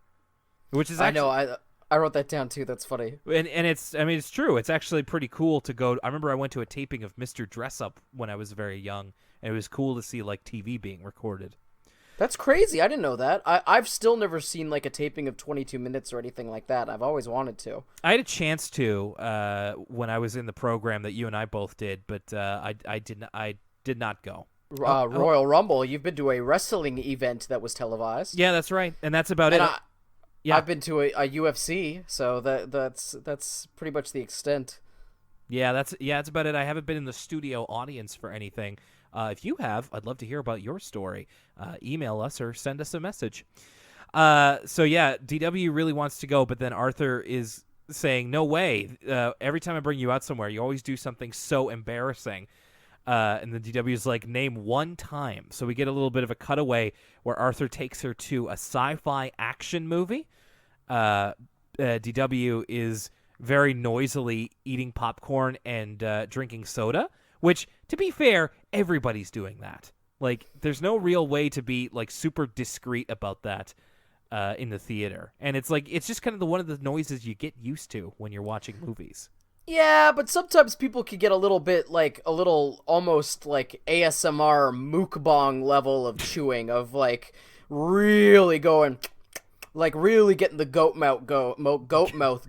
Speaker 1: which is actually...
Speaker 2: I know. I wrote that down too. That's funny.
Speaker 1: And it's true. It's actually pretty cool to go. I remember I went to a taping of Mr. Dress Up when I was very young, and it was cool to see like TV being recorded.
Speaker 2: That's crazy. I didn't know that. I've still never seen like a taping of 22 minutes or anything like that. I've always wanted to.
Speaker 1: I had a chance to when I was in the program that you and I both did, but I did not go.
Speaker 2: Royal Rumble. You've been to a wrestling event that was televised.
Speaker 1: Yeah, that's right, and that's about it. Yeah.
Speaker 2: I've been to a UFC, so that's pretty much the extent.
Speaker 1: Yeah, that's about it. I haven't been in the studio audience for anything. If you have, I'd love to hear about your story. Email us or send us a message. So yeah, DW really wants to go, but then Arthur is saying, no way. Every time I bring you out somewhere, you always do something so embarrassing. And the DW is like, name one time. So we get a little bit of a cutaway where Arthur takes her to a sci-fi action movie. DW is very noisily eating popcorn and drinking soda, which, to be fair, everybody's doing that. Like, there's no real way to be like super discreet about that in the theater. And it's like, it's just kind of one of the noises you get used to when you're watching movies.
Speaker 2: Yeah, but sometimes people can get a little almost like ASMR mukbang level of chewing, of like really going, like really getting the goat mouth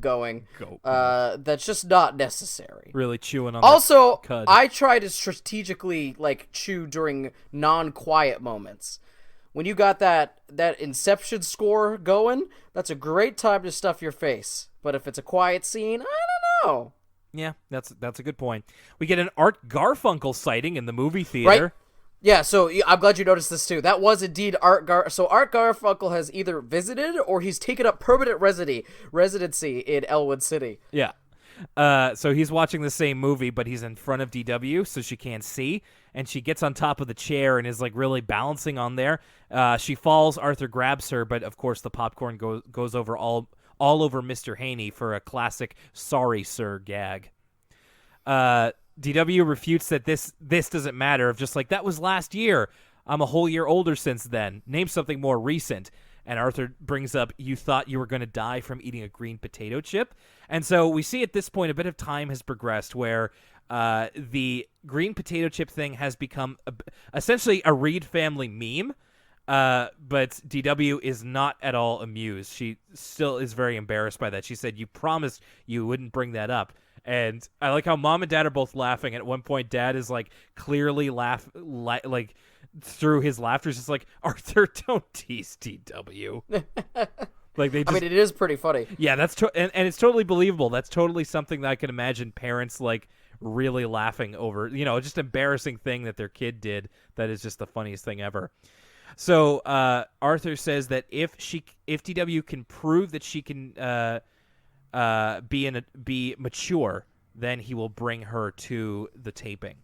Speaker 2: going. That's just not necessary.
Speaker 1: Really chewing on
Speaker 2: Also,
Speaker 1: the cud.
Speaker 2: I try to strategically like chew during non-quiet moments. When you got that Inception score going, that's a great time to stuff your face. But if it's a quiet scene, I don't know.
Speaker 1: Yeah, that's a good point. We get an Art Garfunkel sighting in the movie theater.
Speaker 2: Right? Yeah, so I'm glad you noticed this too. That was indeed So Art Garfunkel has either visited or he's taken up permanent residency in Elwood City.
Speaker 1: Yeah. So he's watching the same movie, but he's in front of DW, so she can't see. And she gets on top of the chair and is like really balancing on there. She falls. Arthur grabs her, but of course the popcorn goes over all over Mr. Haney for a classic "sorry, sir" gag. DW refutes that this doesn't matter. Of just like, that was last year. I'm a whole year older since then. Name something more recent. And Arthur brings up, you thought you were going to die from eating a green potato chip. And so we see at this point a bit of time has progressed where the green potato chip thing has become essentially a Reed family meme. But DW is not at all amused. She still is very embarrassed by that. She said, you promised you wouldn't bring that up. And I like how Mom and Dad are both laughing. At one point, Dad is like clearly like through his laughter, is just like, Arthur, don't tease DW. Like they just,
Speaker 2: I mean, it is pretty funny.
Speaker 1: Yeah, that's and it's totally believable. That's totally something that I can imagine parents like really laughing over. You know, just embarrassing thing that their kid did. That is just the funniest thing ever. So Arthur says that if DW can prove that she can be mature, then he will bring her to the taping.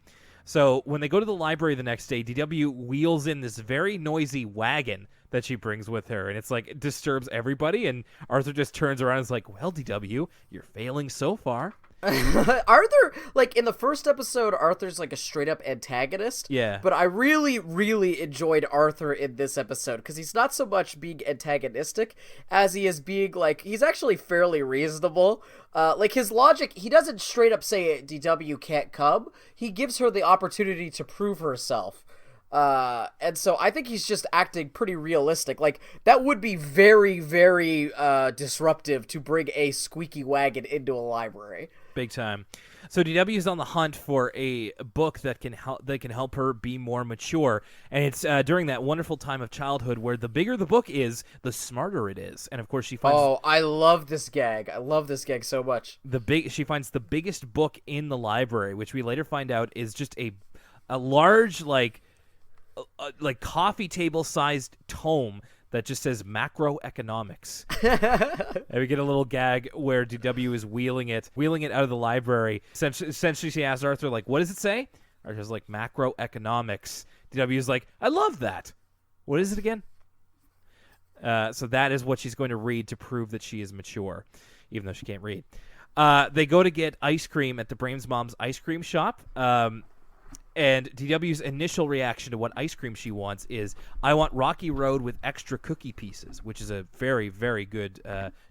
Speaker 1: So when they go to the library the next day, DW wheels in this very noisy wagon that she brings with her, and it's like it disturbs everybody. And Arthur just turns around and is like, "Well, DW, you're failing so far."
Speaker 2: Arthur, like in the first episode, Arthur's like a straight up antagonist.
Speaker 1: Yeah.
Speaker 2: But I really, really enjoyed Arthur in this episode because he's not so much being antagonistic as he is being like, he's actually fairly reasonable. Like his logic, he doesn't straight up say DW can't come. He gives her the opportunity to prove herself. And so I think he's just acting pretty realistic. Like, that would be very, very disruptive to bring a squeaky wagon into a library.
Speaker 1: Big time. So DW is on the hunt for a book that can help her be more mature, and it's during that wonderful time of childhood where the bigger the book is, the smarter it is. And of course, she finds.
Speaker 2: Oh, I love this gag. I love this gag so much.
Speaker 1: She finds the biggest book in the library, which we later find out is just a large like coffee table sized tome that just says macroeconomics. And we get a little gag where DW is wheeling it out of the library. Essentially, she asks Arthur, like, what does it say? Arthur's like, macroeconomics. DW is like, I love that. What is it again? So that is what she's going to read to prove that she is mature, even though she can't read. They go to get ice cream at the Brains Mom's ice cream shop. And DW's initial reaction to what ice cream she wants is, I want Rocky Road with extra cookie pieces, which is a very, very good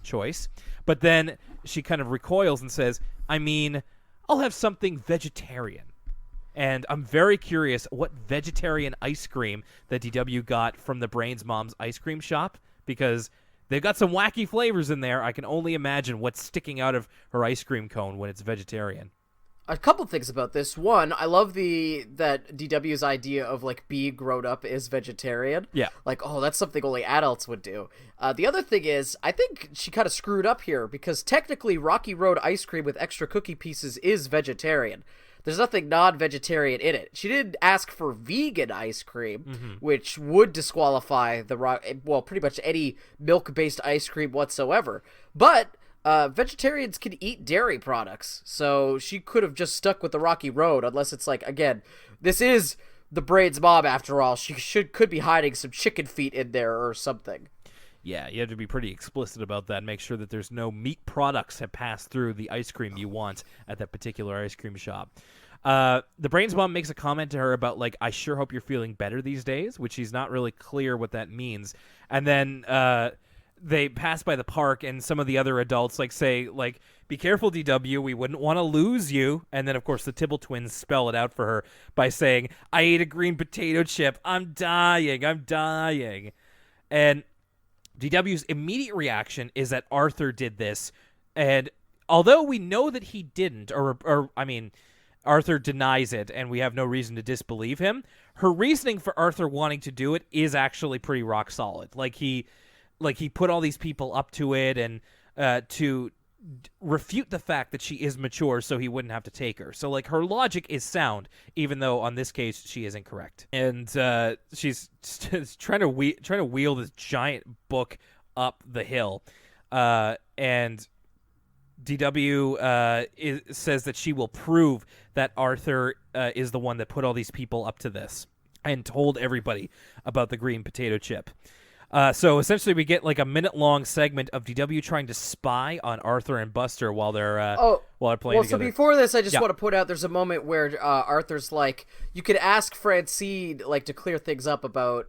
Speaker 1: choice. But then she kind of recoils and says, I mean, I'll have something vegetarian. And I'm very curious what vegetarian ice cream that DW got from the Brains Mom's ice cream shop, because they've got some wacky flavors in there. I can only imagine what's sticking out of her ice cream cone when it's vegetarian.
Speaker 2: A couple things about this. One, I love that DW's idea of like being grown up is vegetarian.
Speaker 1: Yeah.
Speaker 2: Like, oh, that's something only adults would do. The other thing is, I think she kind of screwed up here because technically Rocky Road ice cream with extra cookie pieces is vegetarian. There's nothing non-vegetarian in it. She didn't ask for vegan ice cream, which would disqualify pretty much any milk-based ice cream whatsoever. But vegetarians can eat dairy products, so she could have just stuck with the Rocky Road, unless it's like, again, this is the Brains Mom after all. She could be hiding some chicken feet in there or something.
Speaker 1: Yeah, you have to be pretty explicit about that and make sure that there's no meat products that pass through the ice cream you want at that particular ice cream shop. The Brains Mom makes a comment to her about, like, I sure hope you're feeling better these days, which she's not really clear what that means. And then they pass by the park, and some of the other adults say, be careful, DW, we wouldn't want to lose you. And then, of course, the Tibble twins spell it out for her by saying, I ate a green potato chip. I'm dying. And DW's immediate reaction is that Arthur did this. And although we know that he didn't, Arthur denies it, and we have no reason to disbelieve him, her reasoning for Arthur wanting to do it is actually pretty rock solid. He put all these people up to it, and to refute the fact that she is mature so he wouldn't have to take her. So, her logic is sound, even though on this case she is incorrect. And she's trying to wheel this giant book up the hill. And DW says that she will prove that Arthur is the one that put all these people up to this and told everybody about the green potato chip. So essentially we get a minute-long segment of DW trying to spy on Arthur and Buster while they're playing together.
Speaker 2: So before this, I just want to point out there's a moment where Arthur's like, you could ask Francine to clear things up about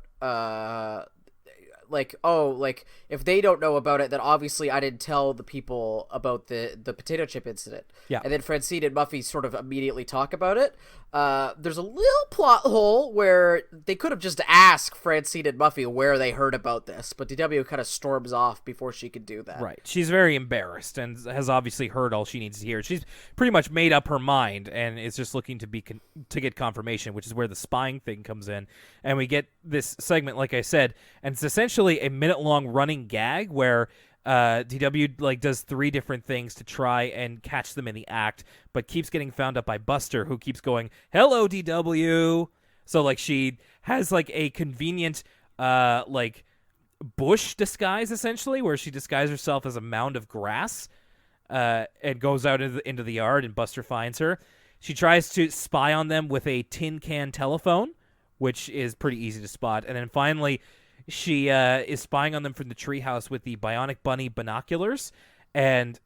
Speaker 2: if they don't know about it, then obviously I didn't tell the people about the potato chip incident.
Speaker 1: Yeah.
Speaker 2: And then Francine and Muffy sort of immediately talk about it. There's a little plot hole where they could have just asked Francine and Muffy where they heard about this, but DW kind of storms off before she could do that.
Speaker 1: Right. She's very embarrassed and has obviously heard all she needs to hear. She's pretty much made up her mind and is just looking to get confirmation, which is where the spying thing comes in. And we get this segment, like I said, and it's essentially a minute-long running gag where DW does 3 different things to try and catch them in the act, but keeps getting found up by Buster, who keeps going, "Hello, DW." So she has a convenient bush disguise essentially, where she disguises herself as a mound of grass, and goes out into the yard, and Buster finds her. She tries to spy on them with a tin can telephone, which is pretty easy to spot, and then finally she is spying on them from the treehouse with the bionic bunny binoculars, and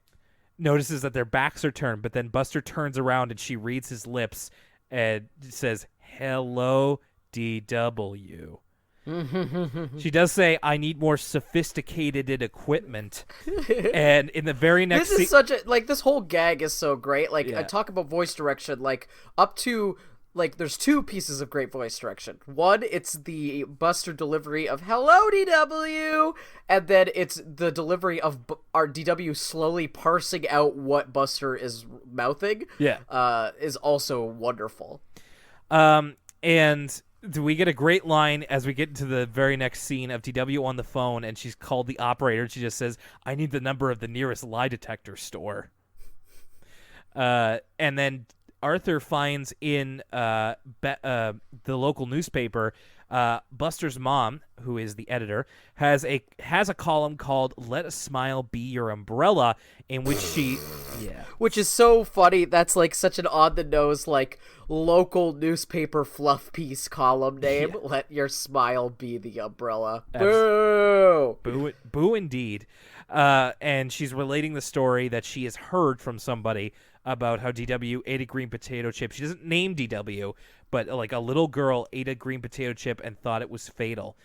Speaker 1: notices that their backs are turned. But then Buster turns around and she reads his lips and says, "Hello, DW." She does say, "I need more sophisticated equipment." And in the very next
Speaker 2: This is such a this whole gag is so great. I talk about voice direction, up to there's two pieces of great voice direction. One, it's the Buster delivery of "Hello, DW," and then it's the delivery of our DW slowly parsing out what Buster is mouthing. Is also wonderful.
Speaker 1: And we get a great line as we get into the very next scene of DW on the phone, and she's called the operator, and she just says, "I need the number of the nearest lie detector store." And then Arthur finds in the local newspaper, Buster's mom, who is the editor, has a column called "Let a Smile Be Your Umbrella," in which she
Speaker 2: which is so funny. That's such an on the nose local newspaper fluff piece column name. Let your smile be the umbrella. Boo!
Speaker 1: Boo indeed. And she's relating the story that she has heard from somebody about how DW ate a green potato chip. She doesn't name DW, but a little girl ate a green potato chip and thought it was fatal.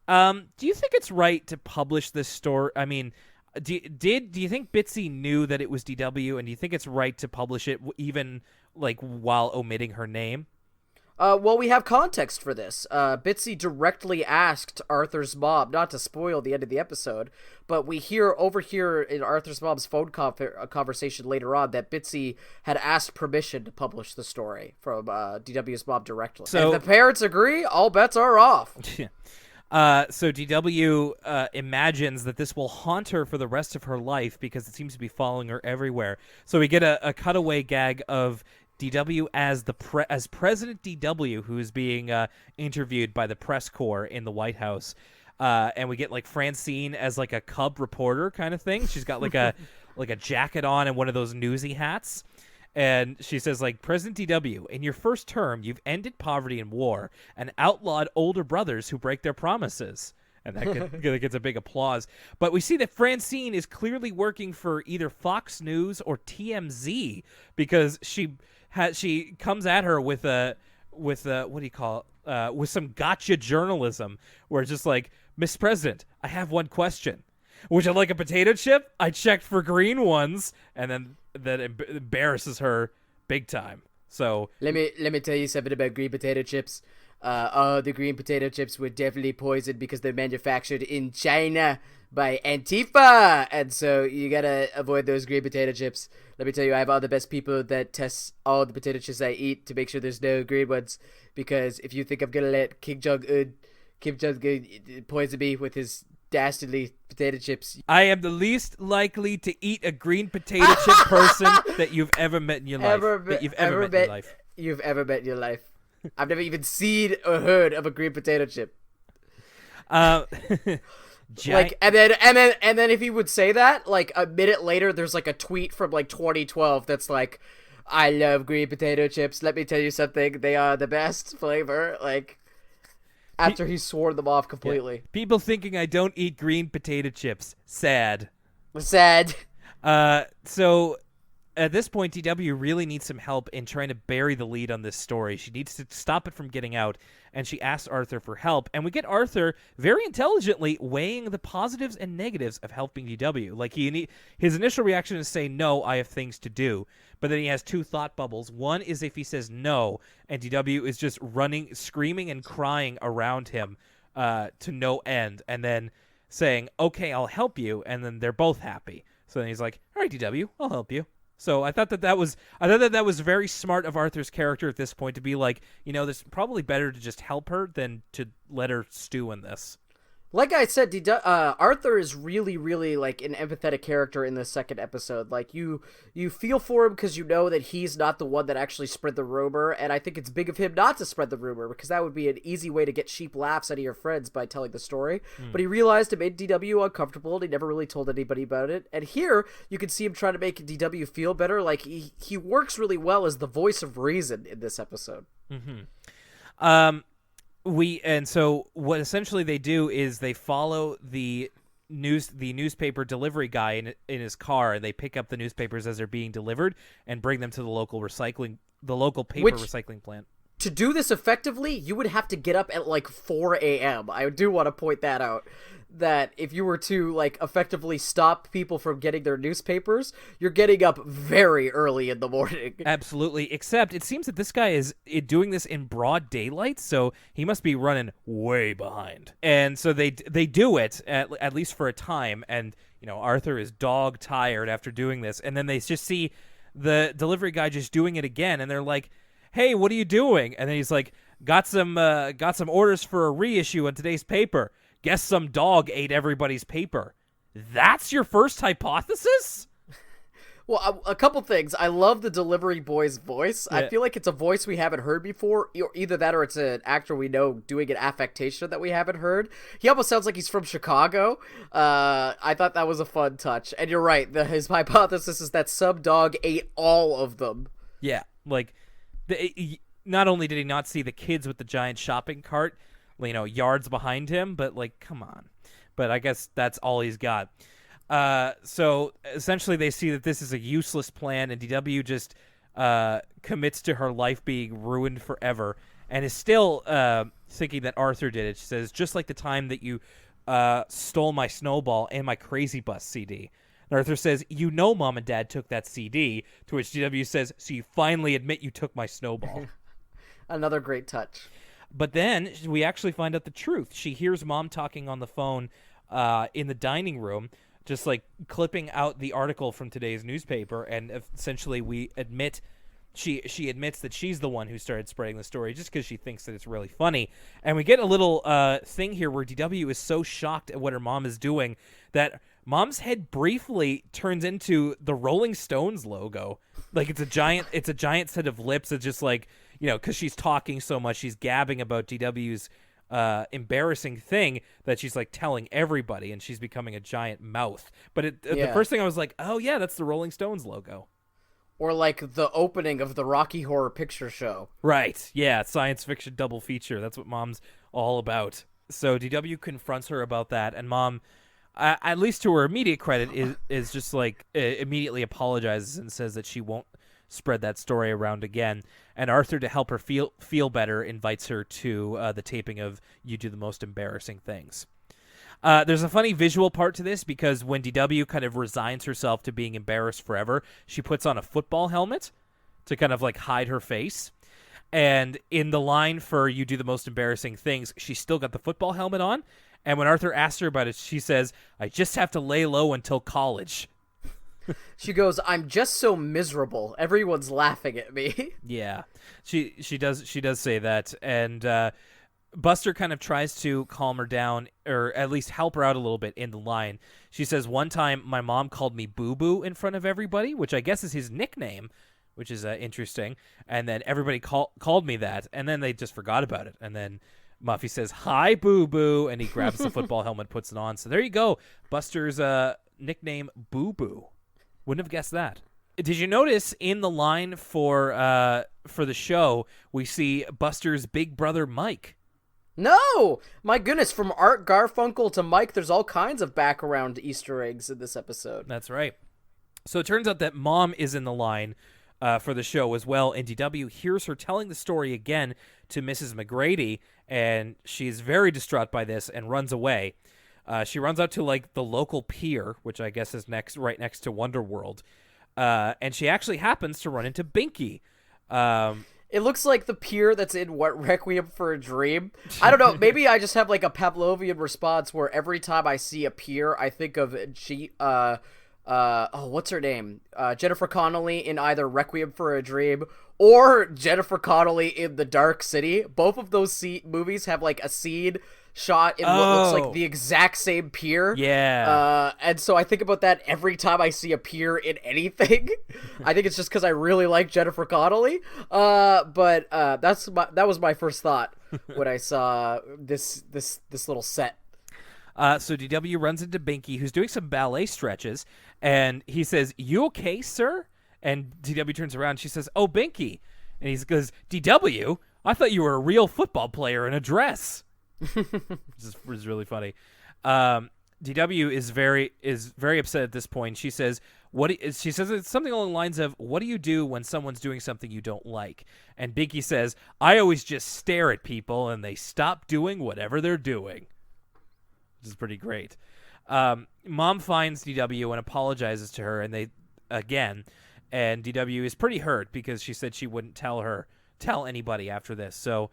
Speaker 1: Do you think it's right to publish this story? I mean, do you think Bitsy knew that it was DW, and do you think it's right to publish it even while omitting her name?
Speaker 2: Well, we have context for this. Bitsy directly asked Arthur's mom, not to spoil the end of the episode, but we overhear in Arthur's mom's phone conversation later on that Bitsy had asked permission to publish the story from DW's mom directly. So if the parents agree, all bets are off.
Speaker 1: So DW imagines that this will haunt her for the rest of her life because it seems to be following her everywhere. So we get a cutaway gag of DW as as President DW, who is being interviewed by the press corps in the White House, and we get Francine as a cub reporter kind of thing. She's got a jacket on and one of those newsy hats, and she says "President DW, in your first term, you've ended poverty and war and outlawed older brothers who break their promises." And that gets a big applause. But we see that Francine is clearly working for either Fox News or TMZ, because she comes at her with what do you call it? With some gotcha journalism, where it's just "Miss President, I have one question. Would you like a potato chip? I checked for green ones," and then that embarrasses her big time. So
Speaker 2: let me tell you something about green potato chips. The green potato chips were definitely poisoned because they're manufactured in China by Antifa, and so you gotta avoid those green potato chips. Let me tell you, I have all the best people that test all the potato chips I eat to make sure there's no green ones, because if you think I'm gonna let Kim Jong-un poison me with his dastardly potato chips,
Speaker 1: I am the least likely to eat a green potato chip person that you've ever met in your life.
Speaker 2: You've ever met in your life. I've never even seen or heard of a green potato chip. And then if he would say that, a minute later, there's a tweet from 2012 that's "I love green potato chips. Let me tell you something. They are the best flavor." After he swore them off completely.
Speaker 1: Yeah. People thinking I don't eat green potato chips. Sad. So at this point, DW really needs some help in trying to bury the lead on this story. She needs to stop it from getting out, and she asks Arthur for help. And we get Arthur very intelligently weighing the positives and negatives of helping DW. His initial reaction is say, "No, I have things to do." But then he has two thought bubbles. One is if he says no, and DW is just running, screaming and crying around him to no end, and then saying, "Okay, I'll help you," and then they're both happy. So then he's like, "All right, DW, I'll help you." So I thought that was very smart of Arthur's character at this point to be it's probably better to just help her than to let her stew in this.
Speaker 2: Like I said, Arthur is really, really an empathetic character in the second episode. You feel for him because you know that he's not the one that actually spread the rumor, and I think it's big of him not to spread the rumor, because that would be an easy way to get cheap laughs out of your friends by telling the story. But he realized it made DW uncomfortable, and he never really told anybody about it. And here, you can see him trying to make DW feel better. He works really well as the voice of reason in this episode.
Speaker 1: Mm-hmm. So what essentially they do is they follow the newspaper delivery guy in his car, and they pick up the newspapers as they're being delivered and bring them to the local paper recycling plant.
Speaker 2: To do this effectively, you would have to get up at like 4 a.m. I do want to point that out. That if you were to like effectively stop people from getting their newspapers, you're getting up very early in the morning.
Speaker 1: Absolutely. Except it seems that this guy is doing this in broad daylight, so he must be running way behind. And so they do it at least for a time, and Arthur is dog tired after doing this, and then they just see the delivery guy just doing it again, and they're like, "Hey, what are you doing?" And then he's like, got some orders for a reissue in today's paper. Guess some dog ate everybody's paper. That's your first hypothesis?
Speaker 2: Well, a couple things. I love the delivery boy's voice. Yeah. I feel like it's a voice we haven't heard before. Either that or it's an actor we know doing an affectation that we haven't heard. He almost sounds like he's from Chicago. I thought that was a fun touch. And you're right. His hypothesis is that some dog ate all of them.
Speaker 1: Yeah. Like, not only did he not see the kids with the giant shopping cart, yards behind him, but like, come on. But I guess that's all he's got. So essentially they see that this is a useless plan, and D.W. just commits to her life being ruined forever, and is still thinking that Arthur did it. She says, just like the time that you stole my Snowball and my Crazy Bus CD. And Arthur says, Mom and Dad took that CD, to which D.W. says, so you finally admit you took my Snowball.
Speaker 2: Another great touch.
Speaker 1: But then we actually find out the truth. She hears Mom talking on the phone in the dining room, just like clipping out the article from today's newspaper, and essentially she admits that she's the one who started spreading the story just because she thinks that it's really funny. And we get a little thing here where D.W. is so shocked at what her mom is doing that Mom's head briefly turns into the Rolling Stones logo. Like it's a giant set of lips. It's just like, because she's talking so much, she's gabbing about D.W.'s embarrassing thing that she's like telling everybody, and she's becoming a giant mouth. But the first thing I was like, oh yeah, that's the Rolling Stones logo.
Speaker 2: Or like the opening of the Rocky Horror Picture Show.
Speaker 1: Right, yeah, science fiction double feature. That's what Mom's all about. So D.W. confronts her about that, and Mom, at least to her immediate credit, is just like immediately apologizes and says that she won't spread that story around again. And Arthur, to help her feel better, invites her to the taping of You Do the Most Embarrassing Things. There's a funny visual part to this, because when D.W. kind of resigns herself to being embarrassed forever, she puts on a football helmet to kind of like hide her face. And in the line for You Do the Most Embarrassing Things, she's still got the football helmet on. And when Arthur asks her about it, she says, I just have to lay low until college.
Speaker 2: She goes, I'm just so miserable. Everyone's laughing at me.
Speaker 1: Yeah, she does say that. And Buster kind of tries to calm her down, or at least help her out a little bit in the line. She says, one time my mom called me Boo Boo in front of everybody, which I guess is his nickname, which is interesting. And then everybody called me that, and then they just forgot about it. And then Muffy says, hi, Boo Boo, and he grabs the football helmet, puts it on. So there you go. Buster's nickname, Boo Boo. Wouldn't have guessed that. Did you notice in the line for the show, we see Buster's big brother, Mike?
Speaker 2: No! My goodness, from Art Garfunkel to Mike, there's all kinds of background Easter eggs in this episode.
Speaker 1: That's right. So it turns out that Mom is in the line for the show as well, and D.W. hears her telling the story again to Mrs. McGrady, and she's very distraught by this and runs away. She runs out to like the local pier, which I guess is right next to Wonderworld, and she actually happens to run into Binky.
Speaker 2: It looks like the pier that's in Requiem for a Dream. I don't know. Maybe I just have like a Pavlovian response where every time I see a pier, I think of what's her name? Jennifer Connelly in either Requiem for a Dream or Jennifer Connelly in The Dark City. Both of those movies have like a scene shot in what looks like the exact same pier.
Speaker 1: Yeah.
Speaker 2: And so I think about that every time I see a pier in anything. I think it's just because I really like Jennifer Connelly. But that was my first thought when I saw this little set.
Speaker 1: So D.W. runs into Binky, who's doing some ballet stretches, and he says, you okay, sir? And D.W. turns around, and she says, oh, Binky. And he goes, D.W., I thought you were a real football player in a dress. This is really funny. DW is very upset at this point. She says she says it's something along the lines of, "What do you do when someone's doing something you don't like?" And Binky says, "I always just stare at people and they stop doing whatever they're doing." Which is pretty great. Mom finds DW and apologizes to her, and and DW is pretty hurt because she said she wouldn't tell anybody after this. So.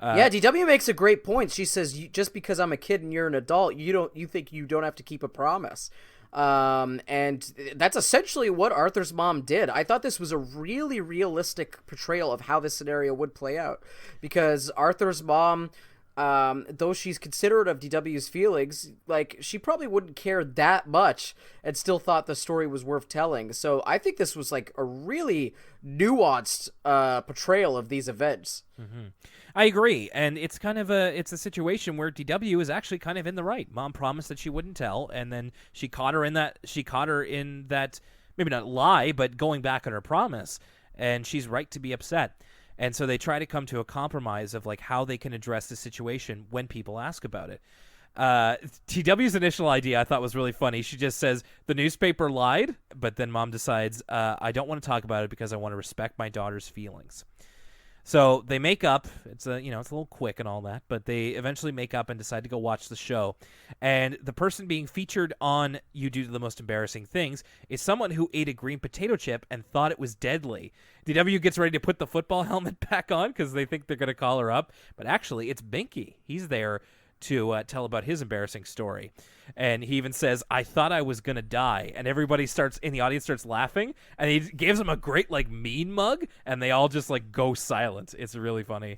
Speaker 2: Yeah, DW makes a great point. She says, just because I'm a kid and you're an adult, you think you don't have to keep a promise. And that's essentially what Arthur's mom did. I thought this was a really realistic portrayal of how this scenario would play out, because Arthur's mom, though she's considerate of DW's feelings, like, she probably wouldn't care that much and still thought the story was worth telling. So I think this was like a really nuanced portrayal of these events.
Speaker 1: Mm-hmm. I agree, and it's kind of a situation where DW is actually kind of in the right. Mom promised that she wouldn't tell, and then she caught her in that maybe not lie, but going back on her promise, and she's right to be upset. And so they try to come to a compromise of like how they can address the situation when people ask about it. TW's initial idea I thought was really funny. She just says the newspaper lied, but then Mom decides I don't want to talk about it because I want to respect my daughter's feelings. So they make up. It's a little quick and all that, but they eventually make up and decide to go watch the show. And the person being featured on You Do the Most Embarrassing Things is someone who ate a green potato chip and thought it was deadly. DW gets ready to put the football helmet back on because they think they're going to call her up, but actually it's Binky. He's there to tell about his embarrassing story. And he even says, "I thought I was going to die." And everybody in the audience starts laughing, and he gives them a great, like, mean mug, and they all just, like, go silent. It's really funny.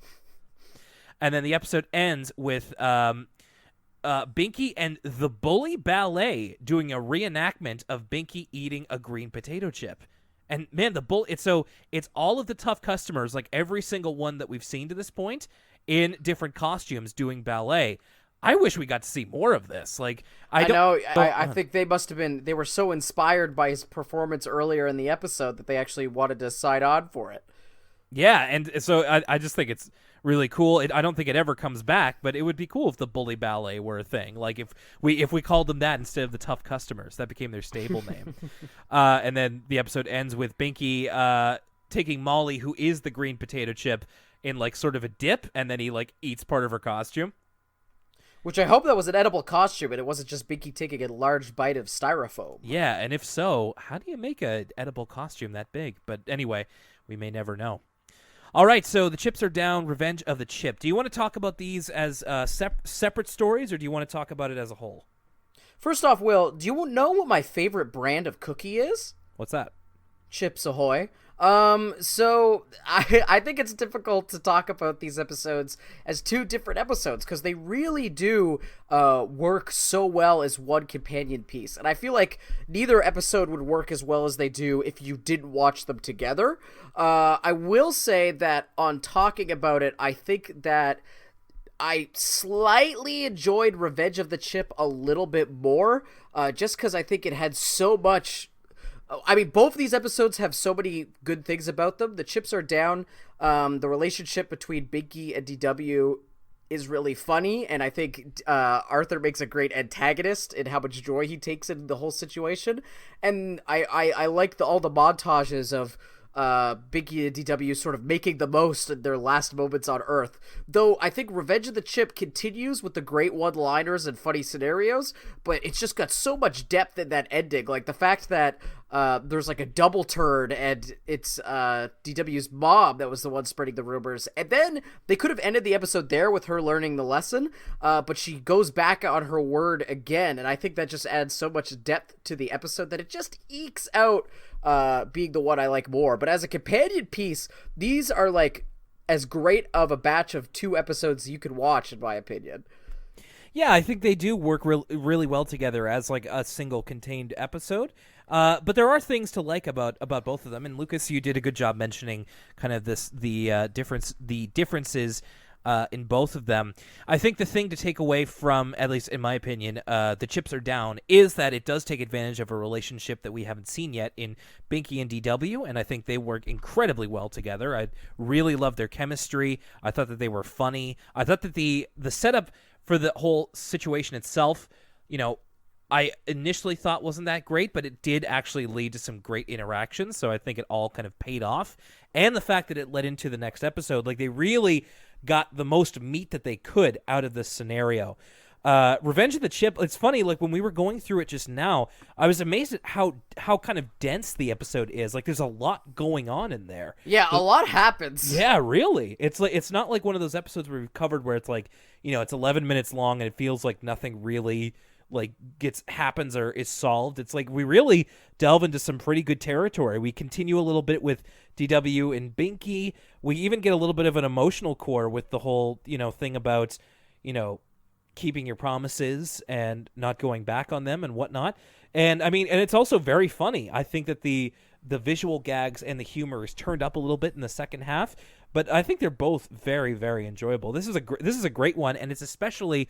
Speaker 1: And then the episode ends with Binky and the Bully Ballet doing a reenactment of Binky eating a green potato chip. And, man, it's all of the tough customers, like every single one that we've seen to this point, in different costumes doing ballet. I wish we got to see more of this. Like,
Speaker 2: I think they were so inspired by his performance earlier in the episode that they actually wanted to sign on for it.
Speaker 1: Yeah, and so I just think it's really cool. I don't think it ever comes back, but it would be cool if the Bully Ballet were a thing. Like, if we called them that instead of the Tough Customers, that became their stable name. And then the episode ends with Binky taking Molly, who is the green potato chip, in like sort of a dip, and then he like eats part of her costume.
Speaker 2: Which I hope that was an edible costume and it wasn't just Binky taking a large bite of styrofoam.
Speaker 1: Yeah, and if so, how do you make an edible costume that big? But anyway, we may never know. All right, so the chips are down, Revenge of the Chip. Do you want to talk about these as separate stories, or do you want to talk about it as a whole?
Speaker 2: First off, Will, do you know what my favorite brand of cookie is?
Speaker 1: What's that?
Speaker 2: Chips Ahoy. So I think it's difficult to talk about these episodes as two different episodes because they really do work so well as one companion piece. And I feel like neither episode would work as well as they do if you didn't watch them together. I will say that on talking about it, I think that I slightly enjoyed Revenge of the Chip a little bit more, just because I think it had so much. I mean, both of these episodes have so many good things about them. The chips are down. The relationship between Binky and DW is really funny, and I think Arthur makes a great antagonist in how much joy he takes in the whole situation. And I like all the montages of Binky and DW sort of making the most of their last moments on Earth. Though I think Revenge of the Chip continues with the great one-liners and funny scenarios, but it's just got so much depth in that ending. Like the fact that there's like a double turn and it's DW's mom that was the one spreading the rumors. And then they could have ended the episode there with her learning the lesson, but she goes back on her word again. And I think that just adds so much depth to the episode that it just ekes out being the one I like more. But as a companion piece, these are like as great of a batch of two episodes you could watch, in my opinion.
Speaker 1: Yeah, I think they do work really well together as like a single contained episode. But there are things to like about both of them. And Lucas, you did a good job mentioning kind of the differences in both of them. I think the thing to take away from, at least in my opinion, The Chips Are Down, is that it does take advantage of a relationship that we haven't seen yet in Binky and D.W, and I think they work incredibly well together. I really love their chemistry. I thought that they were funny. I thought that the setup for the whole situation itself, I initially thought wasn't that great, but it did actually lead to some great interactions, so I think it all kind of paid off. And the fact that it led into the next episode, like they really got the most meat that they could out of this scenario. Revenge of the Chip, it's funny, like when we were going through it just now, I was amazed at how kind of dense the episode is. Like there's a lot going on in there.
Speaker 2: Yeah, a lot happens.
Speaker 1: Yeah, really. It's not like one of those episodes we've covered where it's like, it's 11 minutes long and it feels like nothing really happens or is solved. It's like we really delve into some pretty good territory. We continue a little bit with DW and Binky. We even get a little bit of an emotional core with the whole, thing about, keeping your promises and not going back on them and whatnot. And I mean, and it's also very funny. I think that the visual gags and the humor is turned up a little bit in the second half, but I think they're both very, very enjoyable. This is a great one, and it's especially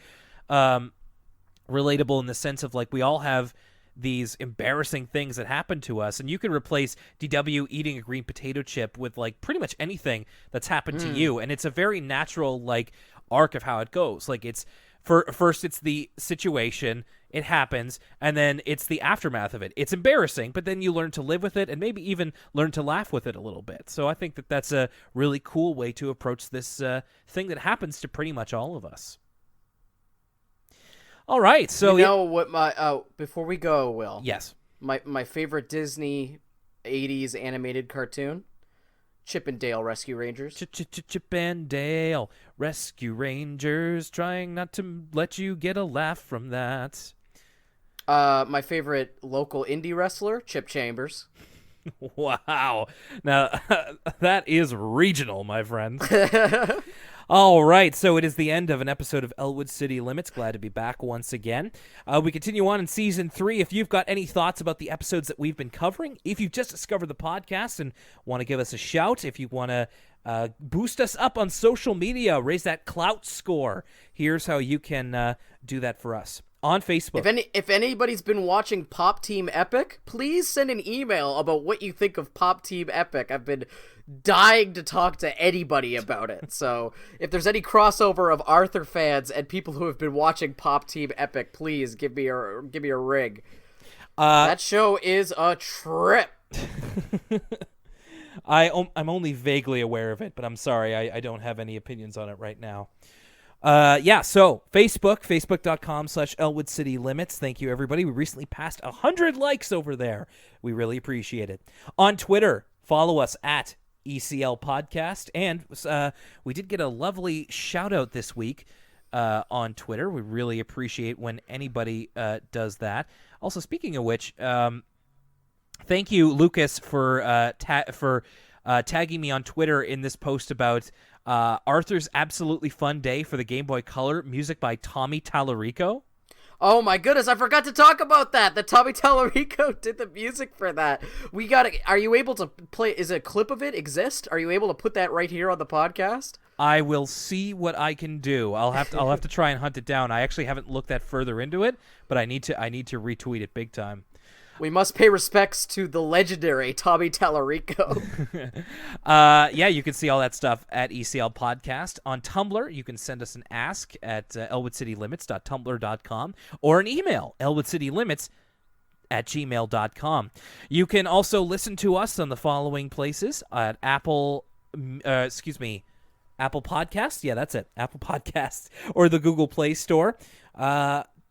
Speaker 1: relatable in the sense of like we all have these embarrassing things that happen to us, and you can replace DW eating a green potato chip with like pretty much anything that's happened to you, and it's a very natural like arc of how it goes. Like it's first it's the situation, it happens, and then it's the aftermath of it. It's embarrassing, but then you learn to live with it and maybe even learn to laugh with it a little bit. So I think that that's a really cool way to approach this thing that happens to pretty much all of us. All right, so
Speaker 2: what my before we go, Will.
Speaker 1: Yes.
Speaker 2: My favorite Disney 80s animated cartoon, Chip and Dale Rescue Rangers.
Speaker 1: Chip and Dale Rescue Rangers, trying not to let you get a laugh from that.
Speaker 2: My favorite local indie wrestler, Chip Chambers.
Speaker 1: Wow. Now, that is regional, my friend. All right, so it is the end of an episode of Elwood City Limits. Glad to be back once again. We continue on in Season 3. If you've got any thoughts about the episodes that we've been covering, if you've just discovered the podcast and want to give us a shout, if you want to boost us up on social media, raise that clout score, here's how you can do that for us. On Facebook.
Speaker 2: If anybody's been watching Pop Team Epic, please send an email about what you think of Pop Team Epic. I've been dying to talk to anybody about it. So if there's any crossover of Arthur fans and people who have been watching Pop Team Epic, please give me a ring. That show is a trip.
Speaker 1: I'm only vaguely aware of it, but I'm sorry, I don't have any opinions on it right now. So Facebook.com/Elwood City Limits. Thank you, everybody. We recently passed 100 likes over there. We really appreciate it. On Twitter, follow us at ECL Podcast. And we did get a lovely shout out this week on Twitter. We really appreciate when anybody does that. Also, speaking of which, thank you, Lucas, for tagging me on Twitter in this post about Arthur's Absolutely Fun Day for the Game Boy Color, music by Tommy Tallarico.
Speaker 2: Oh my goodness, I forgot to talk about that. That Tommy Tallarico did the music for that. Are you able to play, is a clip of it exist? Are you able to put that right here on the podcast?
Speaker 1: I will see what I can do. I'll have to try and hunt it down. I actually haven't looked that further into it, but I need to retweet it big time.
Speaker 2: We must pay respects to the legendary Tommy Tallarico.
Speaker 1: You can see all that stuff at ECL Podcast. On Tumblr, you can send us an ask at elwoodcitylimits.tumblr.com or an email, elwoodcitylimits@gmail.com. You can also listen to us on the following places at Apple Podcasts. Yeah, that's it. Apple Podcasts or the Google Play Store.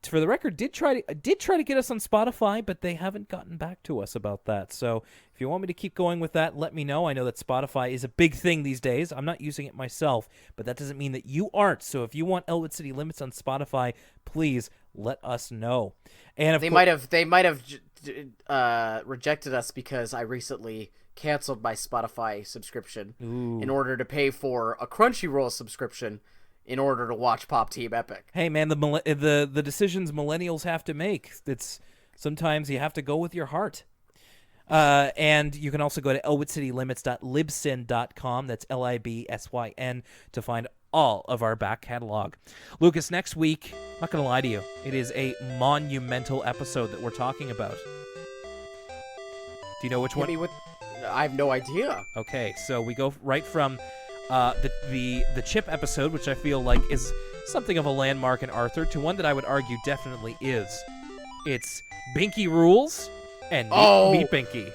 Speaker 1: For the record, did try to get us on Spotify, but they haven't gotten back to us about that. So if you want me to keep going with that, let me know. I know that Spotify is a big thing these days. I'm not using it myself, but that doesn't mean that you aren't. So if you want Elwood City Limits on Spotify, please let us know. And
Speaker 2: they might have rejected us because I recently canceled my Spotify subscription in order to pay for a Crunchyroll subscription in order to watch Pop Team Epic.
Speaker 1: Hey man, the decisions millennials have to make. It's sometimes you have to go with your heart. And you can also go to elwoodcitylimits.libsyn.com. That's LIBSYN to find all of our back catalog. Lucas, next week, I'm not going to lie to you, it is a monumental episode that we're talking about. Do you know which one?
Speaker 2: I have no idea.
Speaker 1: Okay, so we go right from the Chip episode, which I feel like is something of a landmark in Arthur, to one that I would argue definitely is. It's Binky Rules and Meet Binky.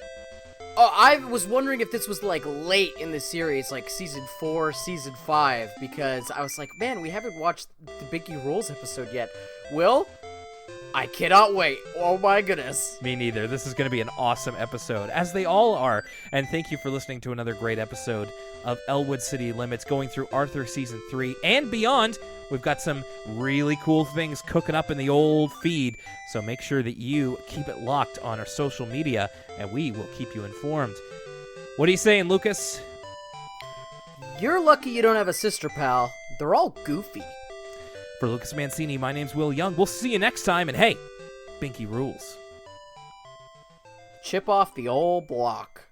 Speaker 2: Oh, I was wondering if this was like late in the series, like season 4, season 5, because I was like, man, we haven't watched the Binky Rules episode yet. Will? I cannot wait. Oh my goodness.
Speaker 1: Me neither. This is going to be an awesome episode, as they all are. And thank you for listening to another great episode of Elwood City Limits, going through Arthur Season 3 and beyond. We've got some really cool things cooking up in the old feed, so make sure that you keep it locked on our social media, and we will keep you informed. What are you saying, Lucas?
Speaker 2: You're lucky you don't have a sister, pal. They're all goofy.
Speaker 1: For Lucas Mancini, my name's Will Young. We'll see you next time, and hey, Binky rules.
Speaker 2: Chip off the old block.